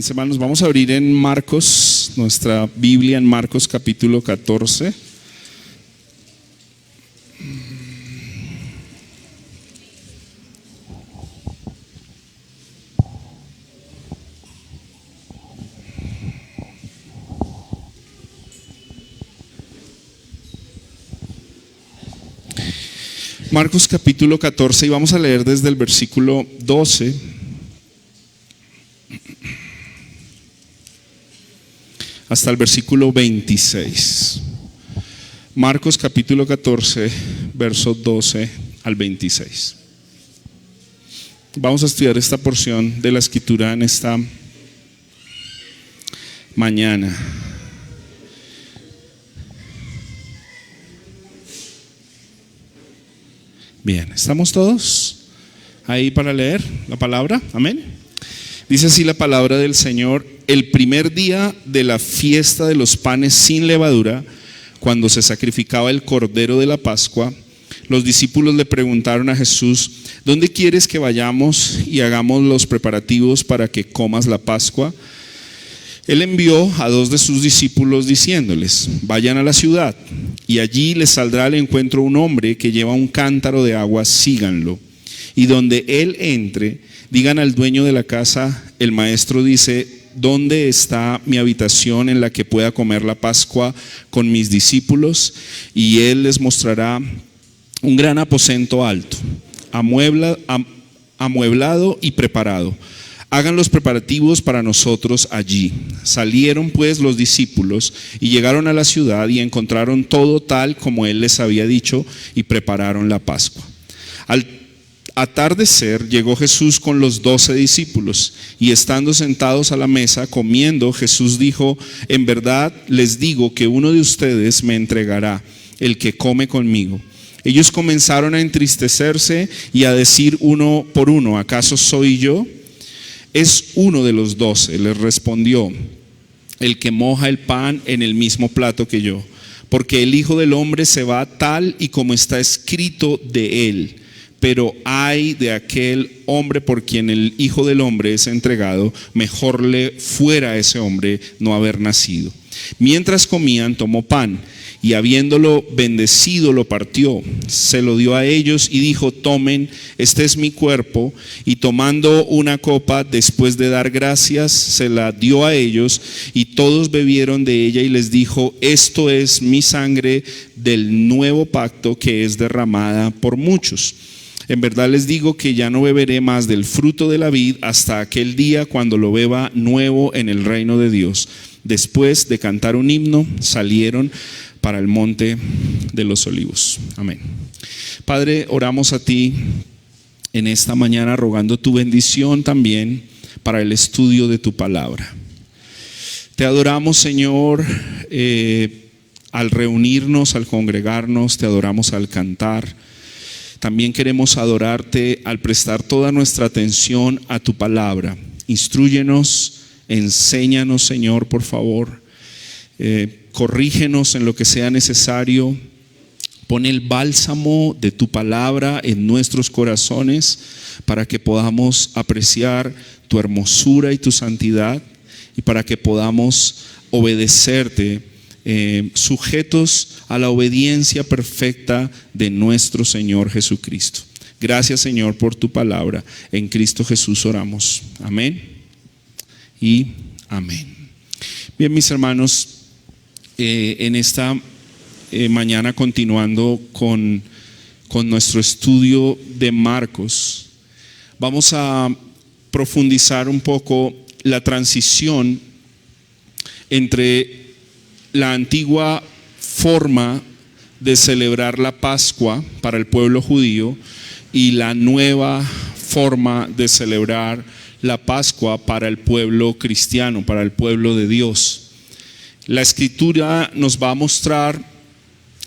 Mis hermanos, vamos a abrir en Marcos, nuestra Biblia en Marcos capítulo 14. Marcos capítulo 14 y vamos a leer desde el versículo 12 hasta el versículo 26. Marcos capítulo 14, versos 12 al 26. Vamos a estudiar esta porción de la escritura en esta mañana. Bien, ¿estamos todos ahí para leer la palabra? Amén. Dice así la palabra del Señor: el primer día de la fiesta de los panes sin levadura, cuando se sacrificaba el cordero de la Pascua, los discípulos le preguntaron a Jesús: ¿dónde quieres que vayamos y hagamos los preparativos para que comas la Pascua? Él envió a dos de sus discípulos diciéndoles: vayan a la ciudad y allí les saldrá al encuentro un hombre que lleva un cántaro de agua, síganlo. Y donde él entre, digan al dueño de la casa: el maestro dice, ¿dónde está mi habitación en la que pueda comer la Pascua con mis discípulos? Y él les mostrará un gran aposento alto, amueblado y preparado. Hagan los preparativos para nosotros allí. Salieron pues los discípulos y llegaron a la ciudad y encontraron todo tal como él les había dicho y prepararon la Pascua. Al atardecer llegó Jesús con los 12 discípulos y estando sentados a la mesa comiendo, Jesús dijo: en verdad les digo que uno de ustedes me entregará, el que come conmigo. Ellos comenzaron a entristecerse y a decir uno por uno: ¿acaso soy yo? Es uno de los 12, les respondió, el que moja el pan en el mismo plato que yo, porque el Hijo del Hombre se va tal y como está escrito de él. Pero ay de aquel hombre por quien el Hijo del Hombre es entregado, mejor le fuera a ese hombre no haber nacido. Mientras comían, tomó pan y habiéndolo bendecido lo partió, se lo dio a ellos y dijo: tomen, este es mi cuerpo. Y tomando una copa, después de dar gracias, se la dio a ellos y todos bebieron de ella. Y les dijo: esto es mi sangre del nuevo pacto, que es derramada por muchos. En verdad les digo que ya no beberé más del fruto de la vid hasta aquel día cuando lo beba nuevo en el reino de Dios. Después de cantar un himno, salieron para el monte de los olivos. Amén. Padre, oramos a ti en esta mañana rogando tu bendición también para el estudio de tu palabra. Te adoramos, Señor, al reunirnos, al congregarnos, te adoramos al cantar. También queremos adorarte al prestar toda nuestra atención a tu palabra. Instrúyenos, enséñanos, Señor, por favor. Corrígenos en lo que sea necesario. Pon el bálsamo de tu palabra en nuestros corazones para que podamos apreciar tu hermosura y tu santidad y para que podamos obedecerte, sujetos a la obediencia perfecta de nuestro Señor Jesucristo. Gracias, Señor, por tu palabra. En Cristo Jesús oramos. Amén y amén. Bien, mis hermanos, en esta mañana continuando con nuestro estudio de Marcos, vamos a profundizar un poco la transición entre la antigua forma de celebrar la Pascua para el pueblo judío y la nueva forma de celebrar la Pascua para el pueblo cristiano, para el pueblo de Dios. La escritura nos va a mostrar,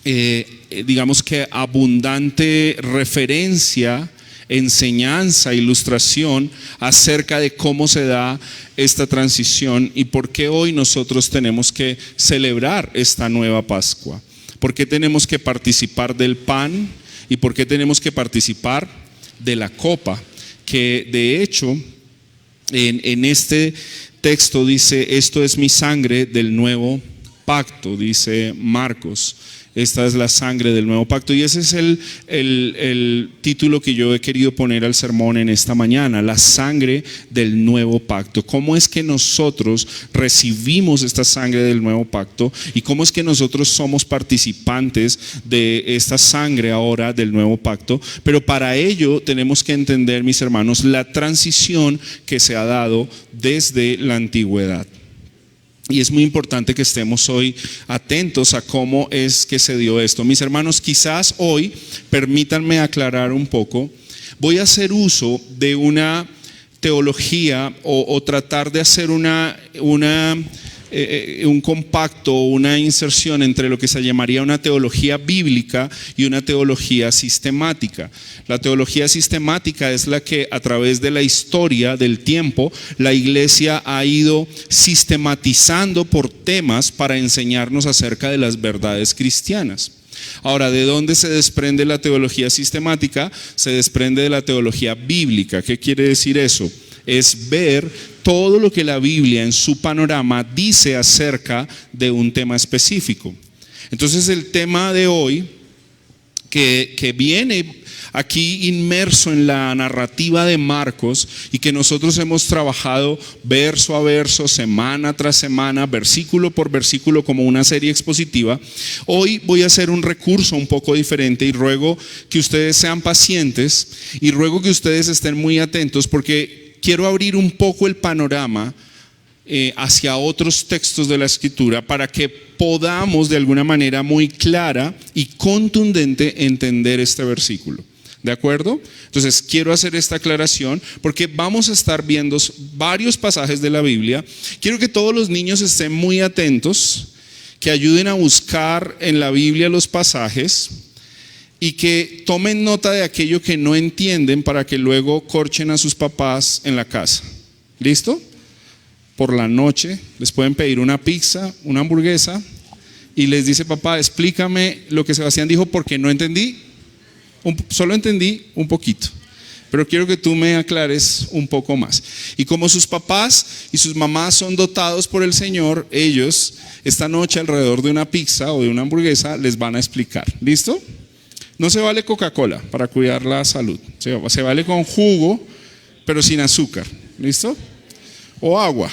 digamos que abundante referencia, enseñanza, ilustración acerca de cómo se da esta transición y por qué hoy nosotros tenemos que celebrar esta nueva Pascua. ¿Por qué tenemos que participar del pan y por qué tenemos que participar de la copa? Que de hecho en este texto dice, esto es mi sangre del nuevo pacto, dice Marcos. Esta es la sangre del nuevo pacto. Y ese es el título que yo he querido poner al sermón en esta mañana, la sangre del nuevo pacto. ¿Cómo es que nosotros recibimos esta sangre del nuevo pacto? ¿Y cómo es que nosotros somos participantes de esta sangre ahora del nuevo pacto? Pero para ello tenemos que entender, mis hermanos, la transición que se ha dado desde la antigüedad. Y es muy importante que estemos hoy atentos a cómo es que se dio esto. Mis hermanos, quizás hoy, permítanme aclarar un poco, voy a hacer uso de una teología o tratar de hacer un compacto, una inserción entre lo que se llamaría una teología bíblica y una teología sistemática. La teología sistemática es la que a través de la historia del tiempo la iglesia ha ido sistematizando por temas para enseñarnos acerca de las verdades cristianas. Ahora, ¿de dónde se desprende la teología sistemática? Se desprende de la teología bíblica. ¿Qué quiere decir eso? Es ver todo lo que la Biblia en su panorama dice acerca de un tema específico. Entonces el tema de hoy que viene aquí inmerso en la narrativa de Marcos y que nosotros hemos trabajado verso a verso, semana tras semana, versículo por versículo como una serie expositiva. Hoy voy a hacer un recurso un poco diferente y ruego que ustedes sean pacientes y ruego que ustedes estén muy atentos porque quiero abrir un poco el panorama hacia otros textos de la Escritura para que podamos de alguna manera muy clara y contundente entender este versículo. ¿De acuerdo? Entonces quiero hacer esta aclaración porque vamos a estar viendo varios pasajes de la Biblia. Quiero que todos los niños estén muy atentos, que ayuden a buscar en la Biblia los pasajes y que tomen nota de aquello que no entienden para que luego corchen a sus papás en la casa. ¿Listo? Por la noche les pueden pedir una pizza, una hamburguesa y les dice: papá, explícame lo que Sebastián dijo porque no entendí. Solo entendí un poquito, pero quiero que tú me aclares un poco más. Y como sus papás y sus mamás son dotados por el Señor, ellos esta noche alrededor de una pizza o de una hamburguesa les van a explicar. ¿Listo? No se vale Coca-Cola para cuidar la salud. Se vale con jugo, pero sin azúcar. ¿Listo? O agua.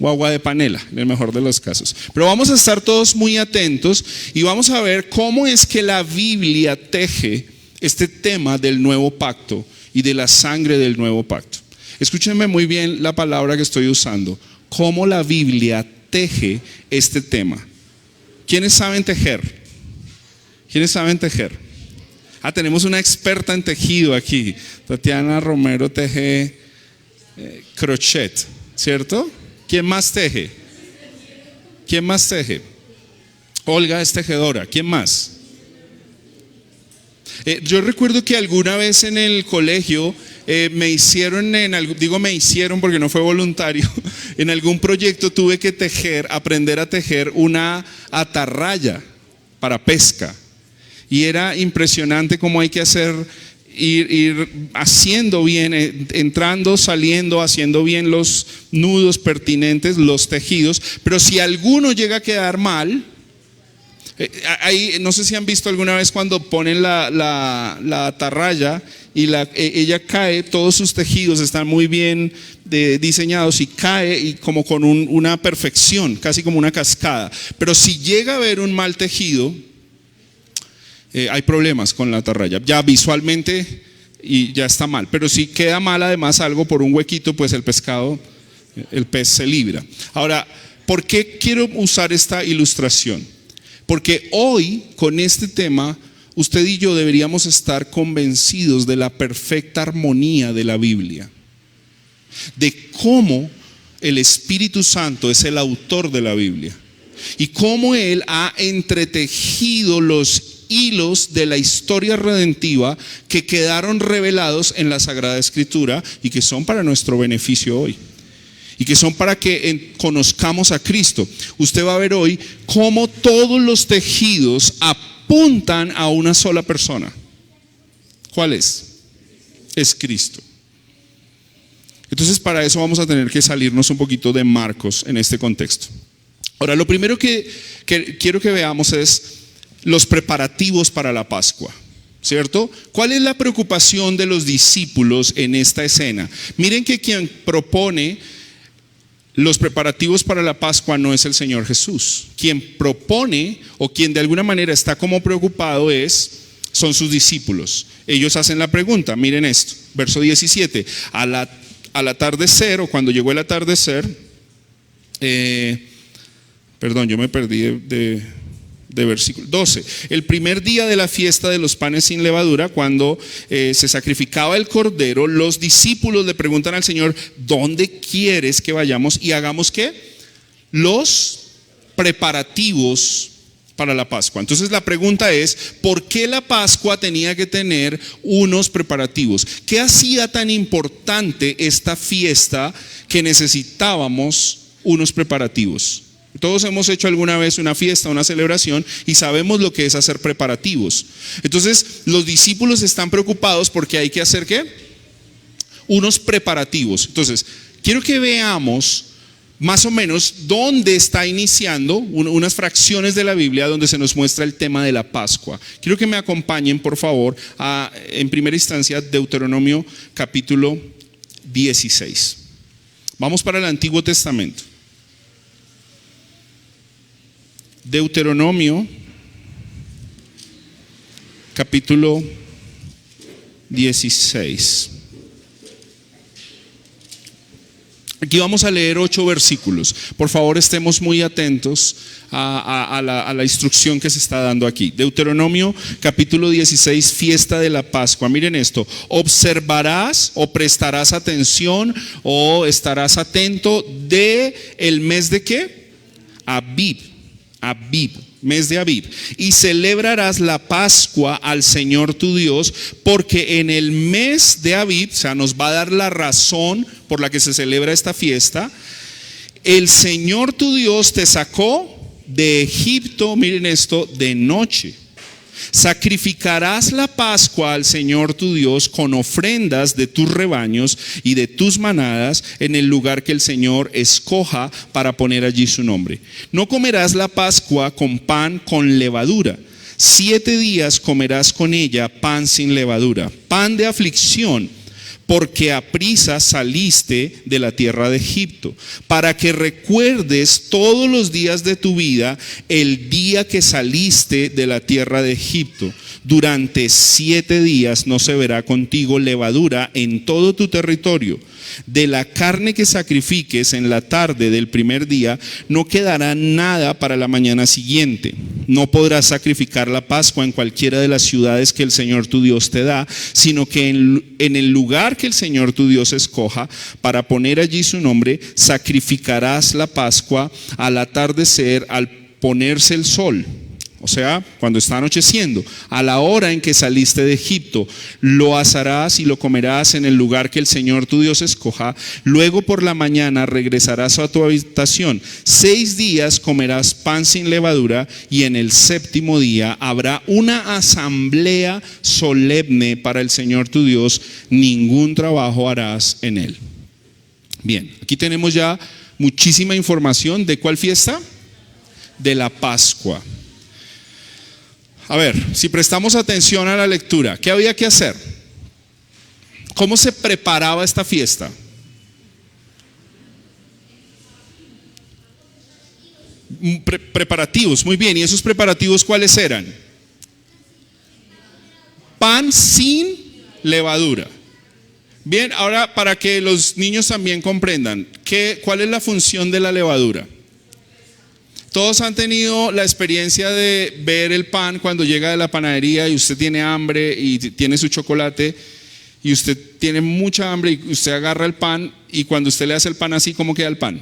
O agua de panela, en el mejor de los casos. Pero vamos a estar todos muy atentos y vamos a ver cómo es que la Biblia teje este tema del nuevo pacto y de la sangre del nuevo pacto. Escúchenme muy bien la palabra que estoy usando. Cómo la Biblia teje este tema. ¿Quiénes saben tejer? ¿Quiénes saben tejer? Tenemos una experta en tejido aquí. Tatiana Romero teje crochet, ¿cierto? ¿Quién más teje? ¿Quién más teje? Olga es tejedora. ¿Quién más? Yo recuerdo que alguna vez en el colegio me hicieron porque no fue voluntario, en algún proyecto tuve que aprender a tejer una atarraya para pesca. Y era impresionante cómo hay que ir haciendo bien, entrando, saliendo, haciendo bien los nudos pertinentes, los tejidos. Pero si alguno llega a quedar mal, ahí, no sé si han visto alguna vez cuando ponen la atarraya y ella cae, todos sus tejidos están muy bien diseñados y cae y como con una perfección, casi como una cascada. Pero si llega a haber un mal tejido, hay problemas con la atarraya, ya visualmente y ya está mal, pero si queda mal además algo por un huequito, pues el pez se libra. Ahora, ¿por qué quiero usar esta ilustración? Porque hoy con este tema usted y yo deberíamos estar convencidos de la perfecta armonía de la Biblia, de cómo el Espíritu Santo es el autor de la Biblia y cómo Él ha entretejido los hilos de la historia redentiva que quedaron revelados en la Sagrada Escritura y que son para nuestro beneficio hoy y que son para que conozcamos a Cristo. Usted va a ver hoy cómo todos los tejidos apuntan a una sola persona. ¿Cuál es? Es Cristo. Entonces, para eso vamos a tener que salirnos un poquito de Marcos en este contexto. Ahora, lo primero que quiero que veamos es los preparativos para la Pascua, ¿cierto? ¿Cuál es la preocupación de los discípulos en esta escena? Miren que quien propone los preparativos para la Pascua no es el Señor Jesús. Quien propone o quien de alguna manera está como preocupado son sus discípulos. Ellos hacen la pregunta, miren esto, verso 17, al atardecer o cuando llegó el atardecer, perdón, yo me perdí de versículo 12. El primer día de la fiesta de los panes sin levadura, cuando se sacrificaba el cordero, los discípulos le preguntan al Señor: ¿dónde quieres que vayamos y hagamos qué? Los preparativos para la Pascua. Entonces la pregunta es: ¿por qué la Pascua tenía que tener unos preparativos? ¿Qué hacía tan importante esta fiesta que necesitábamos unos preparativos? Todos hemos hecho alguna vez una fiesta, una celebración, y sabemos lo que es hacer preparativos. Entonces, los discípulos están preocupados porque hay que hacer ¿qué? Unos preparativos. Entonces, quiero que veamos más o menos dónde está iniciando unas fracciones de la Biblia donde se nos muestra el tema de la Pascua. Quiero que me acompañen, por favor, en primera instancia, Deuteronomio capítulo 16. Vamos para el Antiguo Testamento. Deuteronomio capítulo 16. Aquí vamos a leer 8 versículos. Por favor, estemos muy atentos a la instrucción que se está dando aquí. Deuteronomio capítulo 16, fiesta de la Pascua. Miren esto: observarás o prestarás atención o estarás atento de el mes de ¿qué? Abib, mes de Abib, y celebrarás la Pascua al Señor tu Dios, porque en el mes de Abib, o sea, nos va a dar la razón por la que se celebra esta fiesta. El Señor tu Dios te sacó de Egipto, miren esto, de noche. Sacrificarás la Pascua al Señor tu Dios con ofrendas de tus rebaños y de tus manadas en el lugar que el Señor escoja para poner allí su nombre. No comerás la Pascua con pan con levadura. 7 días comerás con ella pan sin levadura, pan de aflicción, porque aprisa saliste de la tierra de Egipto, para que recuerdes todos los días de tu vida el día que saliste de la tierra de Egipto. Durante 7 días no se verá contigo levadura en todo tu territorio. De la carne que sacrifiques en la tarde del primer día no quedará nada para la mañana siguiente. No podrás sacrificar la Pascua en cualquiera de las ciudades que el Señor tu Dios te da, sino que en el lugar que el Señor tu Dios escoja para poner allí su nombre, sacrificarás la Pascua al atardecer, al ponerse el sol. O sea, cuando está anocheciendo, a la hora en que saliste de Egipto, lo asarás y lo comerás en el lugar que el Señor tu Dios escoja. Luego por la mañana regresarás a tu habitación. 6 días comerás pan sin levadura, y en el 7º día habrá una asamblea solemne para el Señor tu Dios. Ningún trabajo harás en él. Bien, aquí tenemos ya muchísima información. ¿De cuál fiesta? De la Pascua. A ver, si prestamos atención a la lectura, ¿qué había que hacer? ¿Cómo se preparaba esta fiesta? Preparativos, muy bien. ¿Y esos preparativos cuáles eran? Pan sin levadura. Bien, ahora para que los niños también comprendan, ¿cuál es la función de la levadura? Todos han tenido la experiencia de ver el pan cuando llega de la panadería y usted tiene hambre y tiene su chocolate y usted tiene mucha hambre y usted agarra el pan, y cuando usted le hace el pan así, ¿cómo queda el pan?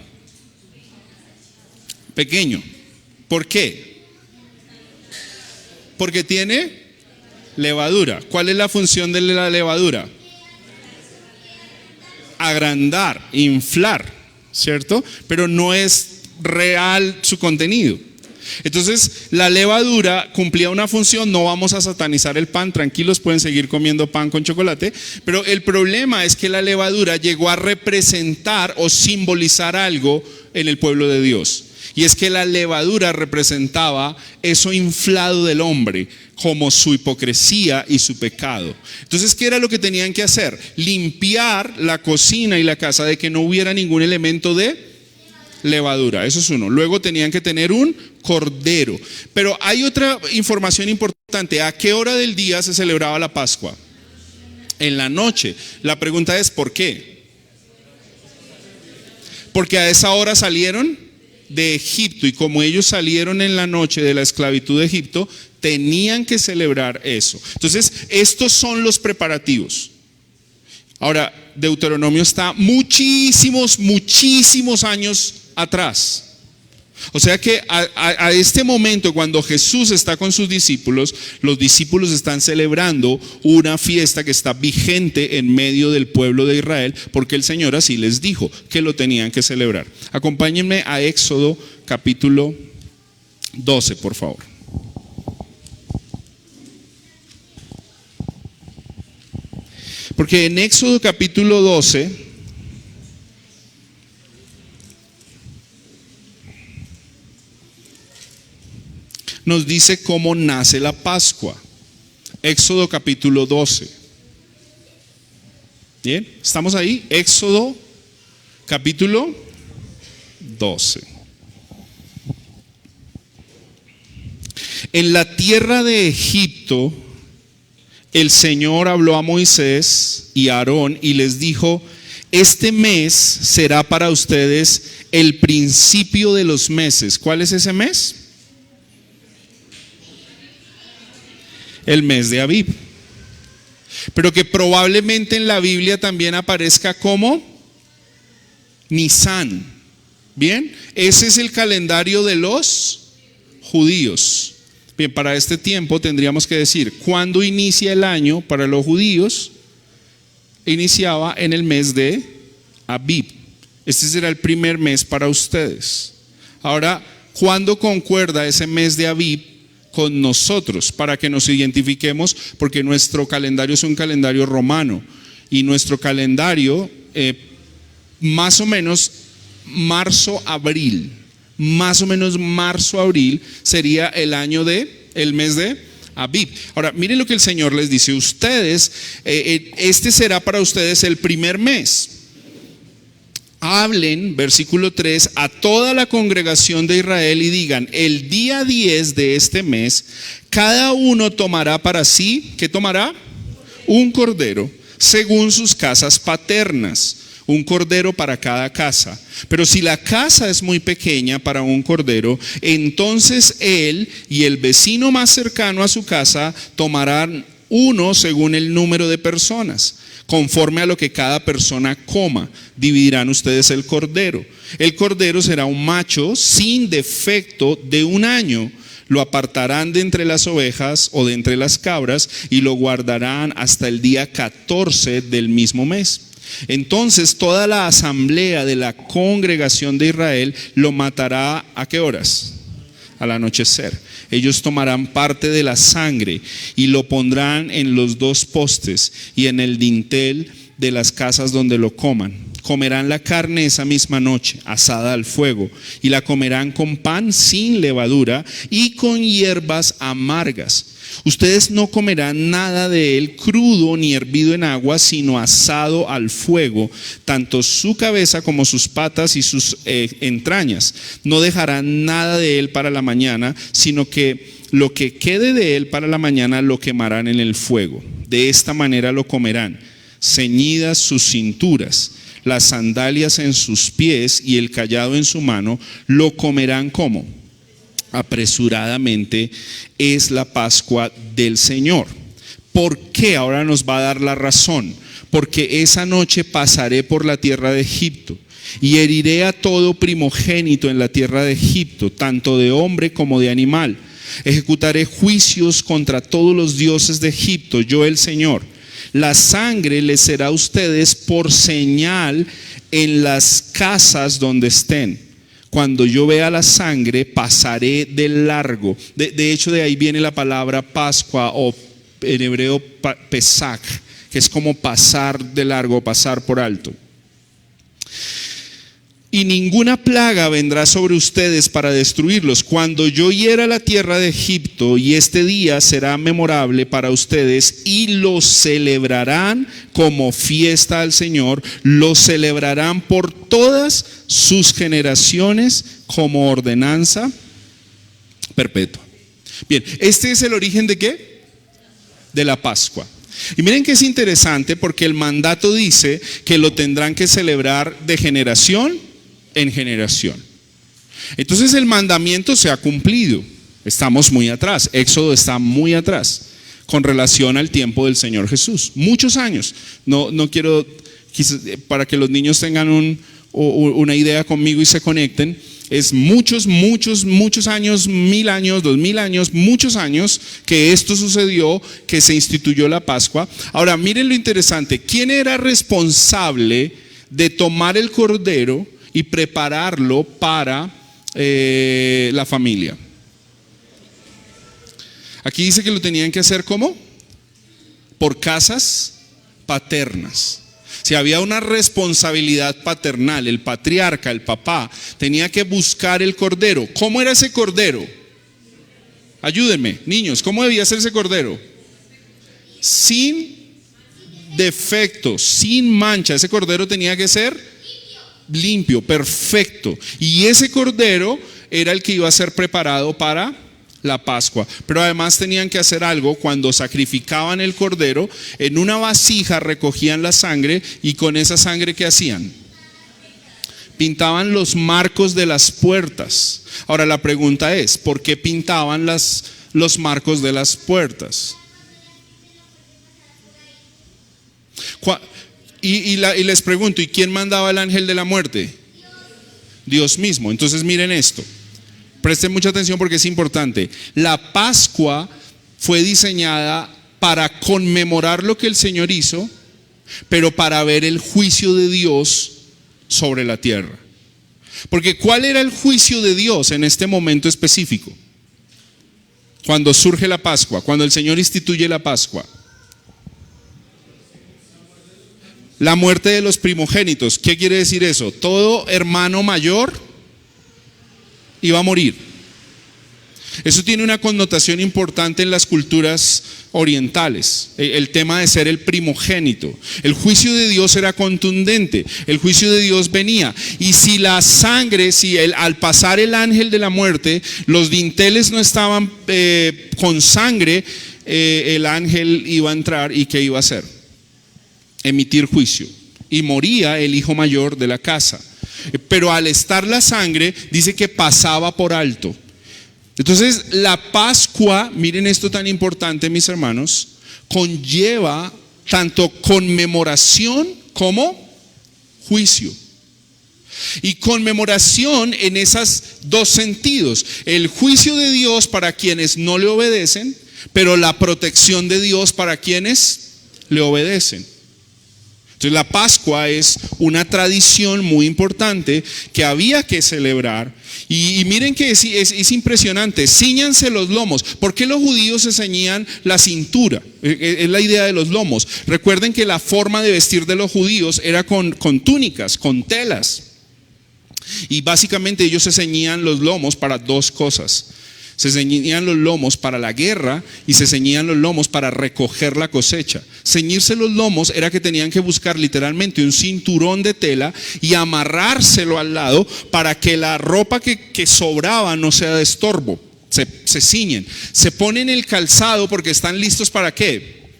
Pequeño. ¿Por qué? Porque tiene levadura. ¿Cuál es la función de la levadura? Agrandar, inflar, ¿cierto? Pero no es real su contenido. Entonces la levadura cumplía una función. No vamos a satanizar el pan, tranquilos, pueden seguir comiendo pan con chocolate, pero el problema es que la levadura llegó a representar o simbolizar algo en el pueblo de Dios. Y es que la levadura representaba eso inflado del hombre, como su hipocresía y su pecado. Entonces, ¿qué era lo que tenían que hacer? Limpiar la cocina y la casa de que no hubiera ningún elemento de levadura. Eso es uno. Luego tenían que tener un cordero. Pero hay otra información importante. ¿A qué hora del día se celebraba la Pascua? En la noche. La pregunta es, ¿por qué? Porque a esa hora salieron de Egipto, y como ellos salieron en la noche de la esclavitud de Egipto, tenían que celebrar eso. Entonces, estos son los preparativos. Ahora, Deuteronomio está muchísimos años atrás. O sea que a este momento, cuando Jesús está con sus discípulos, los discípulos están celebrando una fiesta que está vigente en medio del pueblo de Israel, porque el Señor así les dijo que lo tenían que celebrar. Acompáñenme a Éxodo capítulo 12, por favor. Porque en Éxodo capítulo 12 nos dice cómo nace la Pascua. Éxodo capítulo 12. ¿Bien? ¿Estamos ahí? Éxodo capítulo 12. En la tierra de Egipto, el Señor habló a Moisés y a Aarón y les dijo: este mes será para ustedes el principio de los meses. ¿Cuál es ese mes? El mes de Abib, pero que probablemente en la Biblia también aparezca como Nisán. Bien, ese es el calendario de los judíos. Bien, para este tiempo tendríamos que decir, ¿cuándo inicia el año para los judíos? Iniciaba en el mes de Abib. Este será el primer mes para ustedes. Ahora, ¿cuándo concuerda ese mes de Abib con nosotros? Para que nos identifiquemos, porque nuestro calendario es un calendario romano y nuestro calendario más o menos marzo-abril, sería el mes de Abib. Ahora, miren lo que el Señor les dice: ustedes, este será para ustedes el primer mes. Hablen, versículo 3, a toda la congregación de Israel y digan: el día 10 de este mes, cada uno tomará para sí, ¿qué tomará? Un cordero, según sus casas paternas, un cordero para cada casa. Pero si la casa es muy pequeña para un cordero, entonces él y el vecino más cercano a su casa tomarán uno según el número de personas. Conforme a lo que cada persona coma, dividirán ustedes el cordero. El cordero será un macho sin defecto de 1 año. Lo apartarán de entre las ovejas o de entre las cabras y lo guardarán hasta el día 14 del mismo mes. Entonces toda la asamblea de la congregación de Israel lo matará, ¿a qué horas? Al anochecer. Ellos tomarán parte de la sangre y lo pondrán en los 2 postes y en el dintel de las casas donde lo coman. Comerán la carne esa misma noche, asada al fuego, y la comerán con pan sin levadura y con hierbas amargas. Ustedes no comerán nada de él crudo ni hervido en agua, sino asado al fuego, tanto su cabeza como sus patas y sus entrañas. No dejarán nada de él para la mañana, sino que lo que quede de él para la mañana lo quemarán en el fuego. De esta manera lo comerán, ceñidas sus cinturas, las sandalias en sus pies y el cayado en su mano. Lo comerán como apresuradamente. Es la Pascua del Señor. ¿Por qué? Ahora nos va a dar la razón. Porque esa noche pasaré por la tierra de Egipto y heriré a todo primogénito en la tierra de Egipto, tanto de hombre como de animal. Ejecutaré juicios contra todos los dioses de Egipto, yo el Señor. La sangre les será a ustedes por señal en las casas donde estén. cuando yo vea la sangre, pasaré de largo. De hecho, de ahí viene la palabra Pascua, o en hebreo Pesach, que es como pasar de largo, pasar por alto. Y ninguna plaga vendrá sobre ustedes para destruirlos. Cuando yo hiera la tierra de Egipto, y este día será memorable para ustedes, y lo celebrarán como fiesta al Señor, lo celebrarán por todas sus generaciones como ordenanza perpetua. Bien, ¿este es el origen de qué? De la Pascua. Y miren que es interesante, porque el mandato dice que lo tendrán que celebrar de generación en generación. Entonces el mandamiento se ha cumplido. Estamos muy atrás. Éxodo está muy atrás con relación al tiempo del Señor Jesús. Muchos años. No quiero, para que los niños tengan una idea conmigo y se conecten. Es muchos años, 1000 años, 2000 años, muchos años que esto sucedió, que se instituyó la Pascua. Ahora miren lo interesante. ¿Quién era responsable de tomar el cordero y prepararlo para la familia? Aquí dice que lo tenían que hacer ¿cómo? Por casas paternas. Si había una responsabilidad paternal, el patriarca, el papá, tenía que buscar el cordero. ¿Cómo era ese cordero? Ayúdenme, niños, ¿cómo debía ser ese cordero? Sin defectos, sin mancha. Ese cordero tenía que ser limpio, perfecto. Y ese cordero era el que iba a ser preparado para la Pascua. Pero además tenían que hacer algo. Cuando sacrificaban el cordero, en una vasija recogían la sangre, y con esa sangre ¿qué hacían? Pintaban los marcos de las puertas. Ahora la pregunta es, ¿por qué pintaban los marcos de las puertas? Y les pregunto, ¿y quién mandaba el ángel de la muerte? Dios mismo. Entonces miren esto, presten mucha atención porque es importante. La Pascua fue diseñada para conmemorar lo que el Señor hizo, pero para ver el juicio de Dios sobre la tierra. Porque ¿cuál era el juicio de Dios en este momento específico? Cuando surge la Pascua, cuando el Señor instituye la Pascua. La muerte de los primogénitos. ¿Qué quiere decir eso? Todo hermano mayor iba a morir. Eso tiene una connotación importante en las culturas orientales, el tema de ser el primogénito. El juicio de Dios era contundente, el juicio de Dios venía. Y si la sangre, al pasar el ángel de la muerte, los dinteles no estaban con sangre, el ángel iba a entrar, ¿y qué iba a hacer? Emitir juicio, y moría el hijo mayor de la casa. Pero al estar la sangre, dice que pasaba por alto. Entonces la Pascua, miren esto tan importante, mis hermanos, conlleva tanto conmemoración como juicio. Y conmemoración en esos dos sentidos: el juicio de Dios para quienes no le obedecen, pero la protección de Dios para quienes le obedecen. Entonces la Pascua es una tradición muy importante que había que celebrar. Y miren que es impresionante. Cíñanse los lomos. ¿Por qué los judíos se ceñían la cintura? Es la idea de los lomos. Recuerden que la forma de vestir de los judíos era con túnicas, con telas. Y básicamente ellos se ceñían los lomos para dos cosas. Se ceñían los lomos para la guerra y se ceñían los lomos para recoger la cosecha. Ceñirse los lomos era que tenían que buscar literalmente un cinturón de tela y amarrárselo al lado para que la ropa que sobraba no sea de estorbo. Se ciñen, se ponen el calzado porque están listos ¿para qué?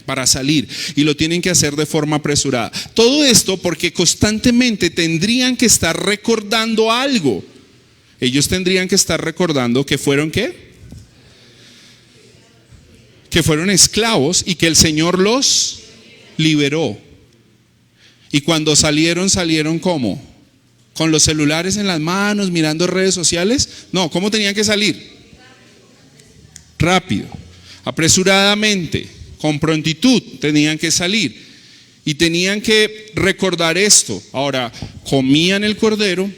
Para salir, y lo tienen que hacer de forma apresurada. Todo esto porque constantemente tendrían que estar recordando algo. Ellos tendrían que estar recordando que fueron ¿qué? Que fueron esclavos y que el Señor los liberó. Y cuando salieron ¿cómo? ¿Con los celulares en las manos, mirando redes sociales? No, ¿cómo tenían que salir? Rápido, apresuradamente, con prontitud tenían que salir. Y tenían que recordar esto. Ahora, comían el cordero,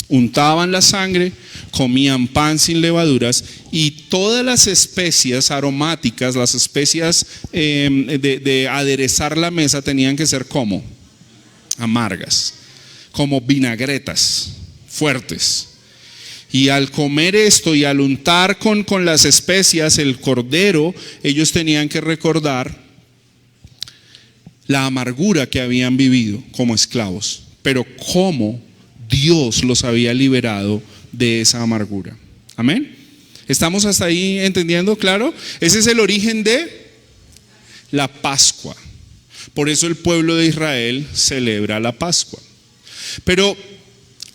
Untaban la sangre, comían pan sin levaduras y todas las especias aromáticas, las especias de aderezar la mesa tenían que ser como amargas, como vinagretas, fuertes. Y al comer esto y al untar con las especias el cordero, ellos tenían que recordar la amargura que habían vivido como esclavos, pero cómo Dios los había liberado de esa amargura. Amén. ¿Estamos hasta ahí entendiendo? Claro. Ese es el origen de la Pascua. Por eso el pueblo de Israel celebra la Pascua. Pero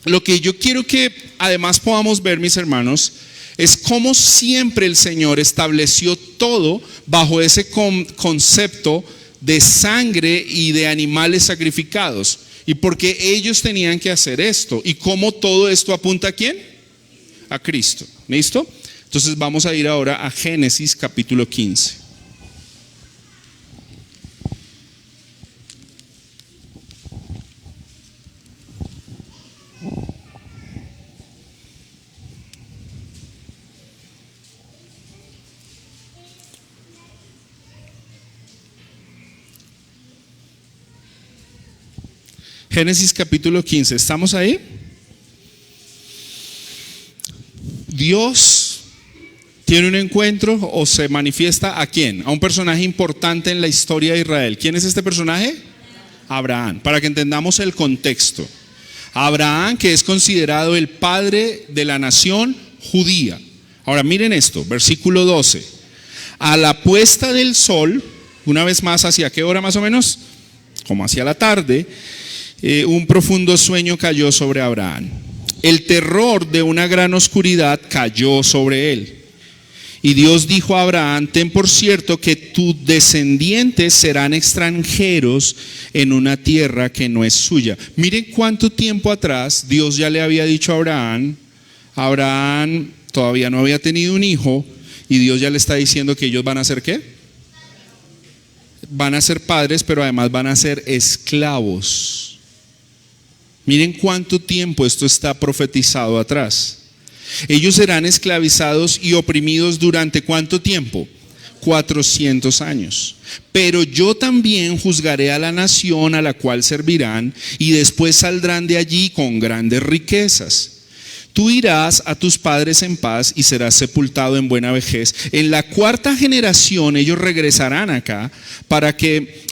lo que yo quiero que además podamos ver, mis hermanos, es cómo siempre el Señor estableció todo bajo ese concepto de sangre y de animales sacrificados. Y por qué ellos tenían que hacer esto. Y cómo todo esto apunta ¿a quién? A Cristo. ¿Listo? Entonces vamos a ir ahora a Génesis capítulo 15. Génesis capítulo 15, ¿estamos ahí? Dios tiene un encuentro o se manifiesta ¿a quién? A un personaje importante en la historia de Israel. ¿Quién es este personaje? Abraham, para que entendamos el contexto. Abraham, que es considerado el padre de la nación judía. Ahora miren esto, versículo 12. A la puesta del sol, una vez más, ¿hacia qué hora más o menos? Como hacia la tarde. Un profundo sueño cayó sobre Abraham. El terror de una gran oscuridad cayó sobre él. Y Dios dijo a Abraham: ten por cierto que tus descendientes serán extranjeros en una tierra que no es suya. Miren cuánto tiempo atrás Dios ya le había dicho a Abraham. Abraham todavía no había tenido un hijo y Dios ya le está diciendo que ellos van a ser ¿qué? Van a ser padres, pero además van a ser esclavos. Miren cuánto tiempo esto está profetizado atrás. Ellos serán esclavizados y oprimidos durante ¿cuánto tiempo? 400 años. Pero yo también juzgaré a la nación a la cual servirán y después saldrán de allí con grandes riquezas. Tú irás a tus padres en paz y serás sepultado en buena vejez. En la cuarta generación ellos regresarán acá para que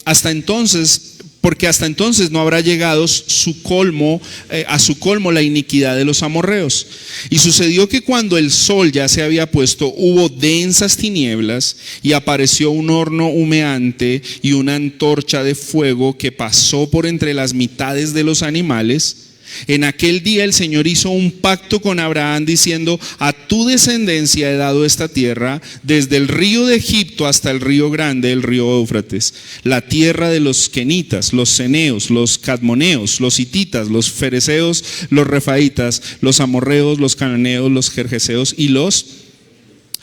porque hasta entonces no habrá llegado a su colmo la iniquidad de los amorreos. Y sucedió que cuando el sol ya se había puesto, hubo densas tinieblas y apareció un horno humeante y una antorcha de fuego que pasó por entre las mitades de los animales. En aquel día el Señor hizo un pacto con Abraham diciendo: a tu descendencia he dado esta tierra, desde el río de Egipto hasta el río grande, el río Éufrates, la tierra de los kenitas, los ceneos, los cadmoneos, los hititas, los fereceos, los refaitas, los amorreos, los cananeos, los gergeseos y los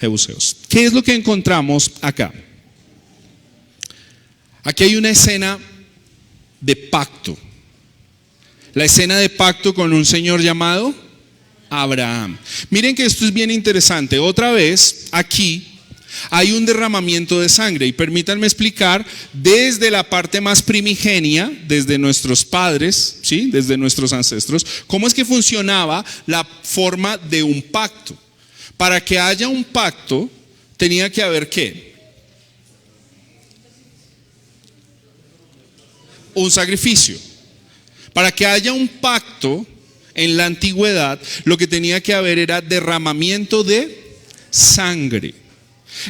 jebuseos. ¿Qué es lo que encontramos acá? Aquí hay una escena de pacto. La escena de pacto con un señor llamado Abraham. Miren que esto es bien interesante. Otra vez, aquí hay un derramamiento de sangre. Y permítanme explicar desde la parte más primigenia, desde nuestros padres, ¿sí? Desde nuestros ancestros, cómo es que funcionaba la forma de un pacto. Para que haya un pacto, tenía que haber ¿qué? Un sacrificio. Para que haya un pacto en la antigüedad, lo que tenía que haber era derramamiento de sangre.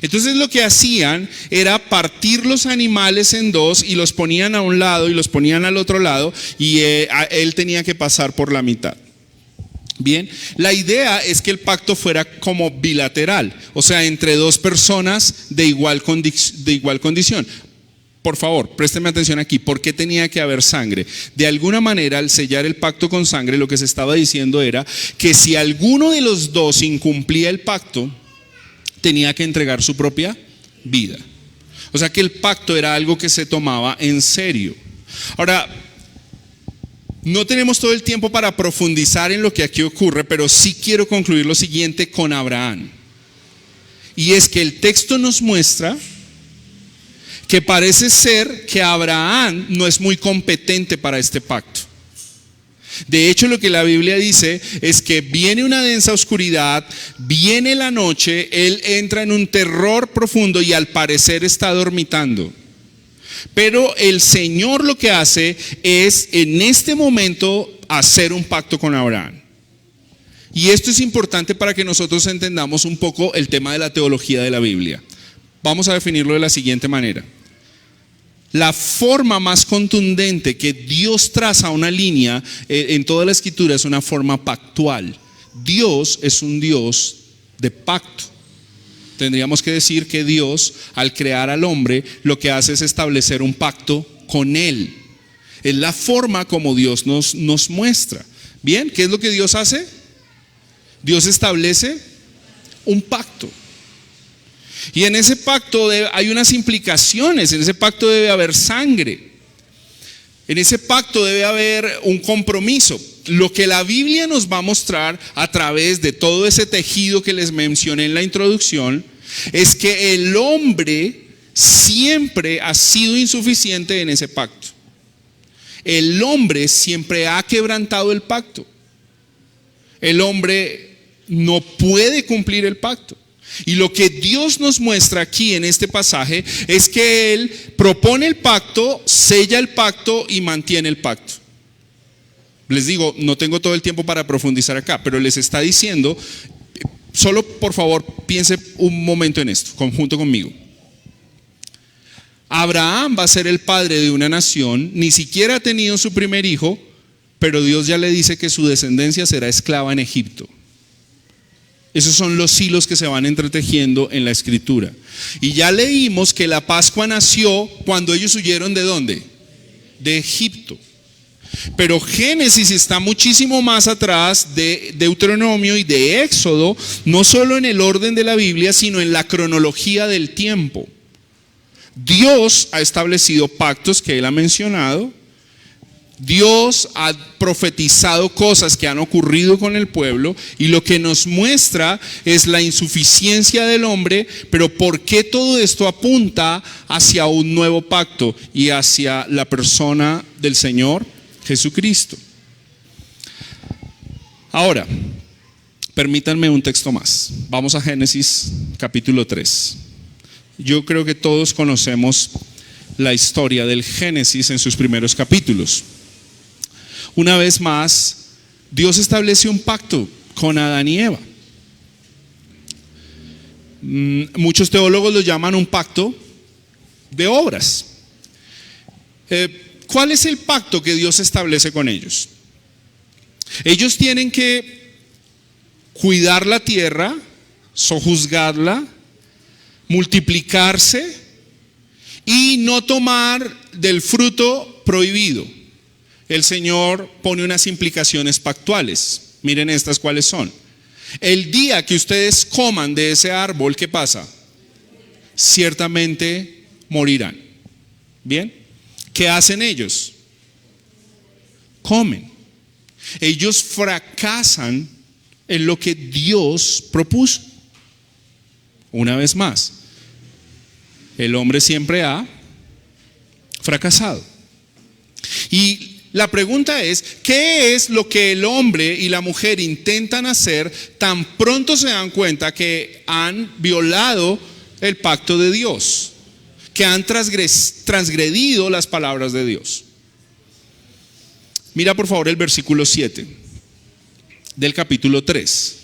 Entonces lo que hacían era partir los animales en dos y los ponían a un lado y los ponían al otro lado, y él tenía que pasar por la mitad. Bien, la idea es que el pacto fuera como bilateral, o sea, entre dos personas de igual condición. Por favor, présteme atención aquí. ¿Por qué tenía que haber sangre? De alguna manera, al sellar el pacto con sangre, lo que se estaba diciendo era que si alguno de los dos incumplía el pacto, tenía que entregar su propia vida. O sea que el pacto era algo que se tomaba en serio. Ahora, No tenemos todo el tiempo para profundizar en lo que aquí ocurre, pero sí quiero concluir lo siguiente con Abraham. Y es que el texto nos muestra que parece ser que Abraham no es muy competente para este pacto. De hecho, lo que la Biblia dice es que viene una densa oscuridad, viene la noche, él entra en un terror profundo y al parecer está dormitando. Pero el Señor lo que hace es en este momento hacer un pacto con Abraham. Y esto es importante para que nosotros entendamos un poco el tema de la teología de la Biblia. Vamos a definirlo de la siguiente manera. La forma más contundente que Dios traza una línea en toda la Escritura es una forma pactual. Dios es un Dios de pacto. Tendríamos que decir que Dios, al crear al hombre, lo que hace es establecer un pacto con él. Es la forma como Dios nos muestra. Bien, ¿qué es lo que Dios hace? Dios establece un pacto. Y en ese pacto hay unas implicaciones, en ese pacto debe haber sangre. En ese pacto debe haber un compromiso. Lo que la Biblia nos va a mostrar a través de todo ese tejido que les mencioné en la introducción es que el hombre siempre ha sido insuficiente en ese pacto. El hombre siempre ha quebrantado el pacto. El hombre no puede cumplir el pacto. Y lo que Dios nos muestra aquí en este pasaje es que Él propone el pacto, sella el pacto y mantiene el pacto. Les digo, no tengo todo el tiempo para profundizar acá, pero les está diciendo, solo por favor piense un momento en esto, junto conmigo. Abraham va a ser el padre de una nación, ni siquiera ha tenido su primer hijo, pero Dios ya le dice que su descendencia será esclava en Egipto. Esos son los hilos que se van entretejiendo en la Escritura. Y ya leímos que la Pascua nació cuando ellos huyeron ¿de dónde? De Egipto. Pero Génesis está muchísimo más atrás de Deuteronomio y de Éxodo, no solo en el orden de la Biblia, sino en la cronología del tiempo. Dios ha establecido pactos que Él ha mencionado. Dios ha profetizado cosas que han ocurrido con el pueblo y lo que nos muestra es la insuficiencia del hombre, pero ¿por qué todo esto apunta hacia un nuevo pacto y hacia la persona del Señor Jesucristo? Ahora, permítanme un texto más. Vamos a Génesis capítulo 3. Yo creo que todos conocemos la historia del Génesis en sus primeros capítulos. Una vez más, Dios establece un pacto con Adán y Eva. Muchos teólogos lo llaman un pacto de obras. ¿Cuál es el pacto que Dios establece con ellos? Ellos tienen que cuidar la tierra, sojuzgarla, multiplicarse y no tomar del fruto prohibido. El Señor pone unas implicaciones pactuales. Miren estas cuáles son. El día que ustedes coman de ese árbol, ¿qué pasa? Ciertamente morirán. ¿Bien? ¿Qué hacen ellos? Comen. Ellos fracasan en lo que Dios propuso. Una vez más, el hombre siempre ha fracasado. Y la pregunta es, ¿qué es lo que el hombre y la mujer intentan hacer tan pronto se dan cuenta que han violado el pacto de Dios? Que han transgredido las palabras de Dios. Mira por favor el versículo 7 del capítulo 3.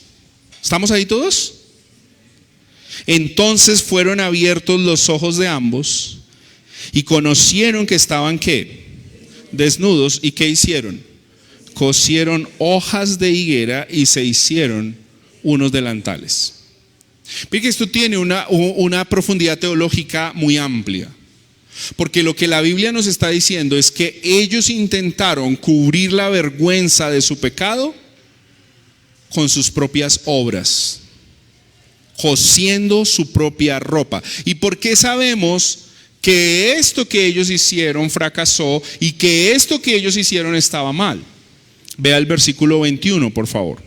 ¿Estamos ahí todos? Entonces fueron abiertos los ojos de ambos y conocieron que estaban ¿qué? Desnudos. ¿Y qué hicieron? Cosieron hojas de higuera y se hicieron unos delantales. Porque esto tiene una profundidad teológica muy amplia. Porque lo que la Biblia nos está diciendo es que ellos intentaron cubrir la vergüenza de su pecado con sus propias obras, cosiendo su propia ropa. ¿Y por qué sabemos que esto que ellos hicieron fracasó y que esto que ellos hicieron estaba mal? Vea el versículo 21, por favor.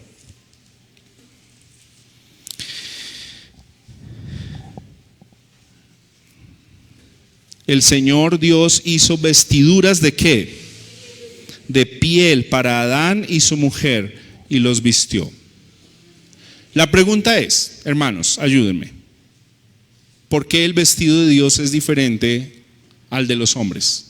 El Señor Dios hizo vestiduras ¿de qué? De piel para Adán y su mujer y los vistió. La pregunta es, hermanos, ayúdenme. ¿Por qué el vestido de Dios es diferente al de los hombres?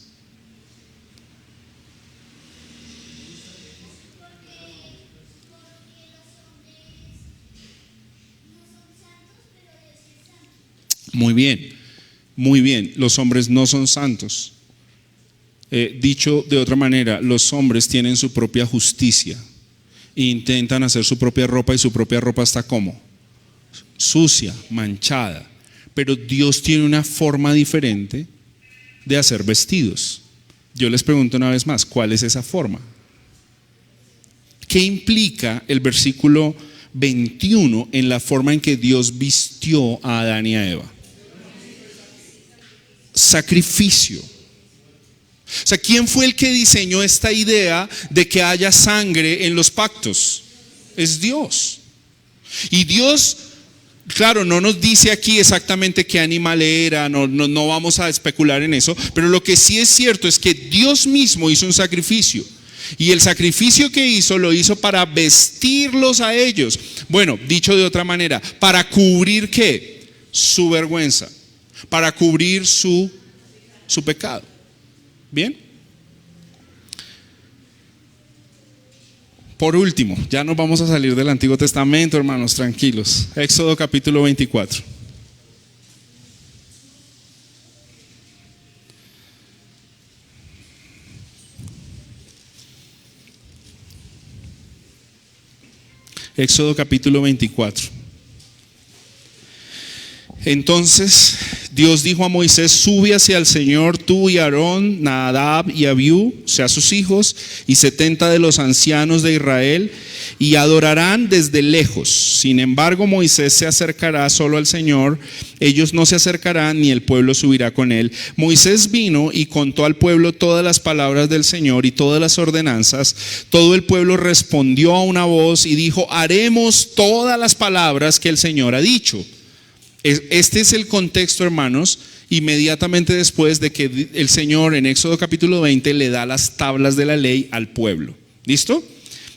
Muy bien, muy bien. Los hombres no son santos. Dicho de otra manera, los hombres tienen su propia justicia e intentan hacer su propia ropa, y su propia ropa está como sucia, manchada. Pero Dios tiene una forma diferente de hacer vestidos. Yo les pregunto una vez más, ¿cuál es esa forma? ¿Qué implica el versículo 21 en la forma en que Dios vistió a Adán y a Eva? Sacrificio. O sea, ¿quién fue el que diseñó esta idea de que haya sangre en los pactos? Es Dios. Y Dios, claro, no nos dice aquí exactamente qué animal era, no vamos a especular en eso, pero lo que sí es cierto es que Dios mismo hizo un sacrificio. Y el sacrificio que hizo, lo hizo para vestirlos a ellos. Bueno, dicho de otra manera, ¿para cubrir qué? Su vergüenza, para cubrir su pecado. ¿Bien? Por último, ya nos vamos a salir del Antiguo Testamento, hermanos, tranquilos. Éxodo capítulo 24. Éxodo capítulo 24. Entonces Dios dijo a Moisés: sube hacia el Señor tú y Aarón, Nadab y Abiú, o sea, sus hijos, y 70 de los ancianos de Israel, y adorarán desde lejos. Sin embargo, Moisés se acercará solo al Señor, ellos no se acercarán, ni el pueblo subirá con él. Moisés vino y contó al pueblo todas las palabras del Señor y todas las ordenanzas. Todo el pueblo respondió a una voz y dijo: haremos todas las palabras que el Señor ha dicho. Este es el contexto, hermanos, inmediatamente después de que el Señor en Éxodo capítulo 20 le da las tablas de la ley al pueblo. ¿Listo?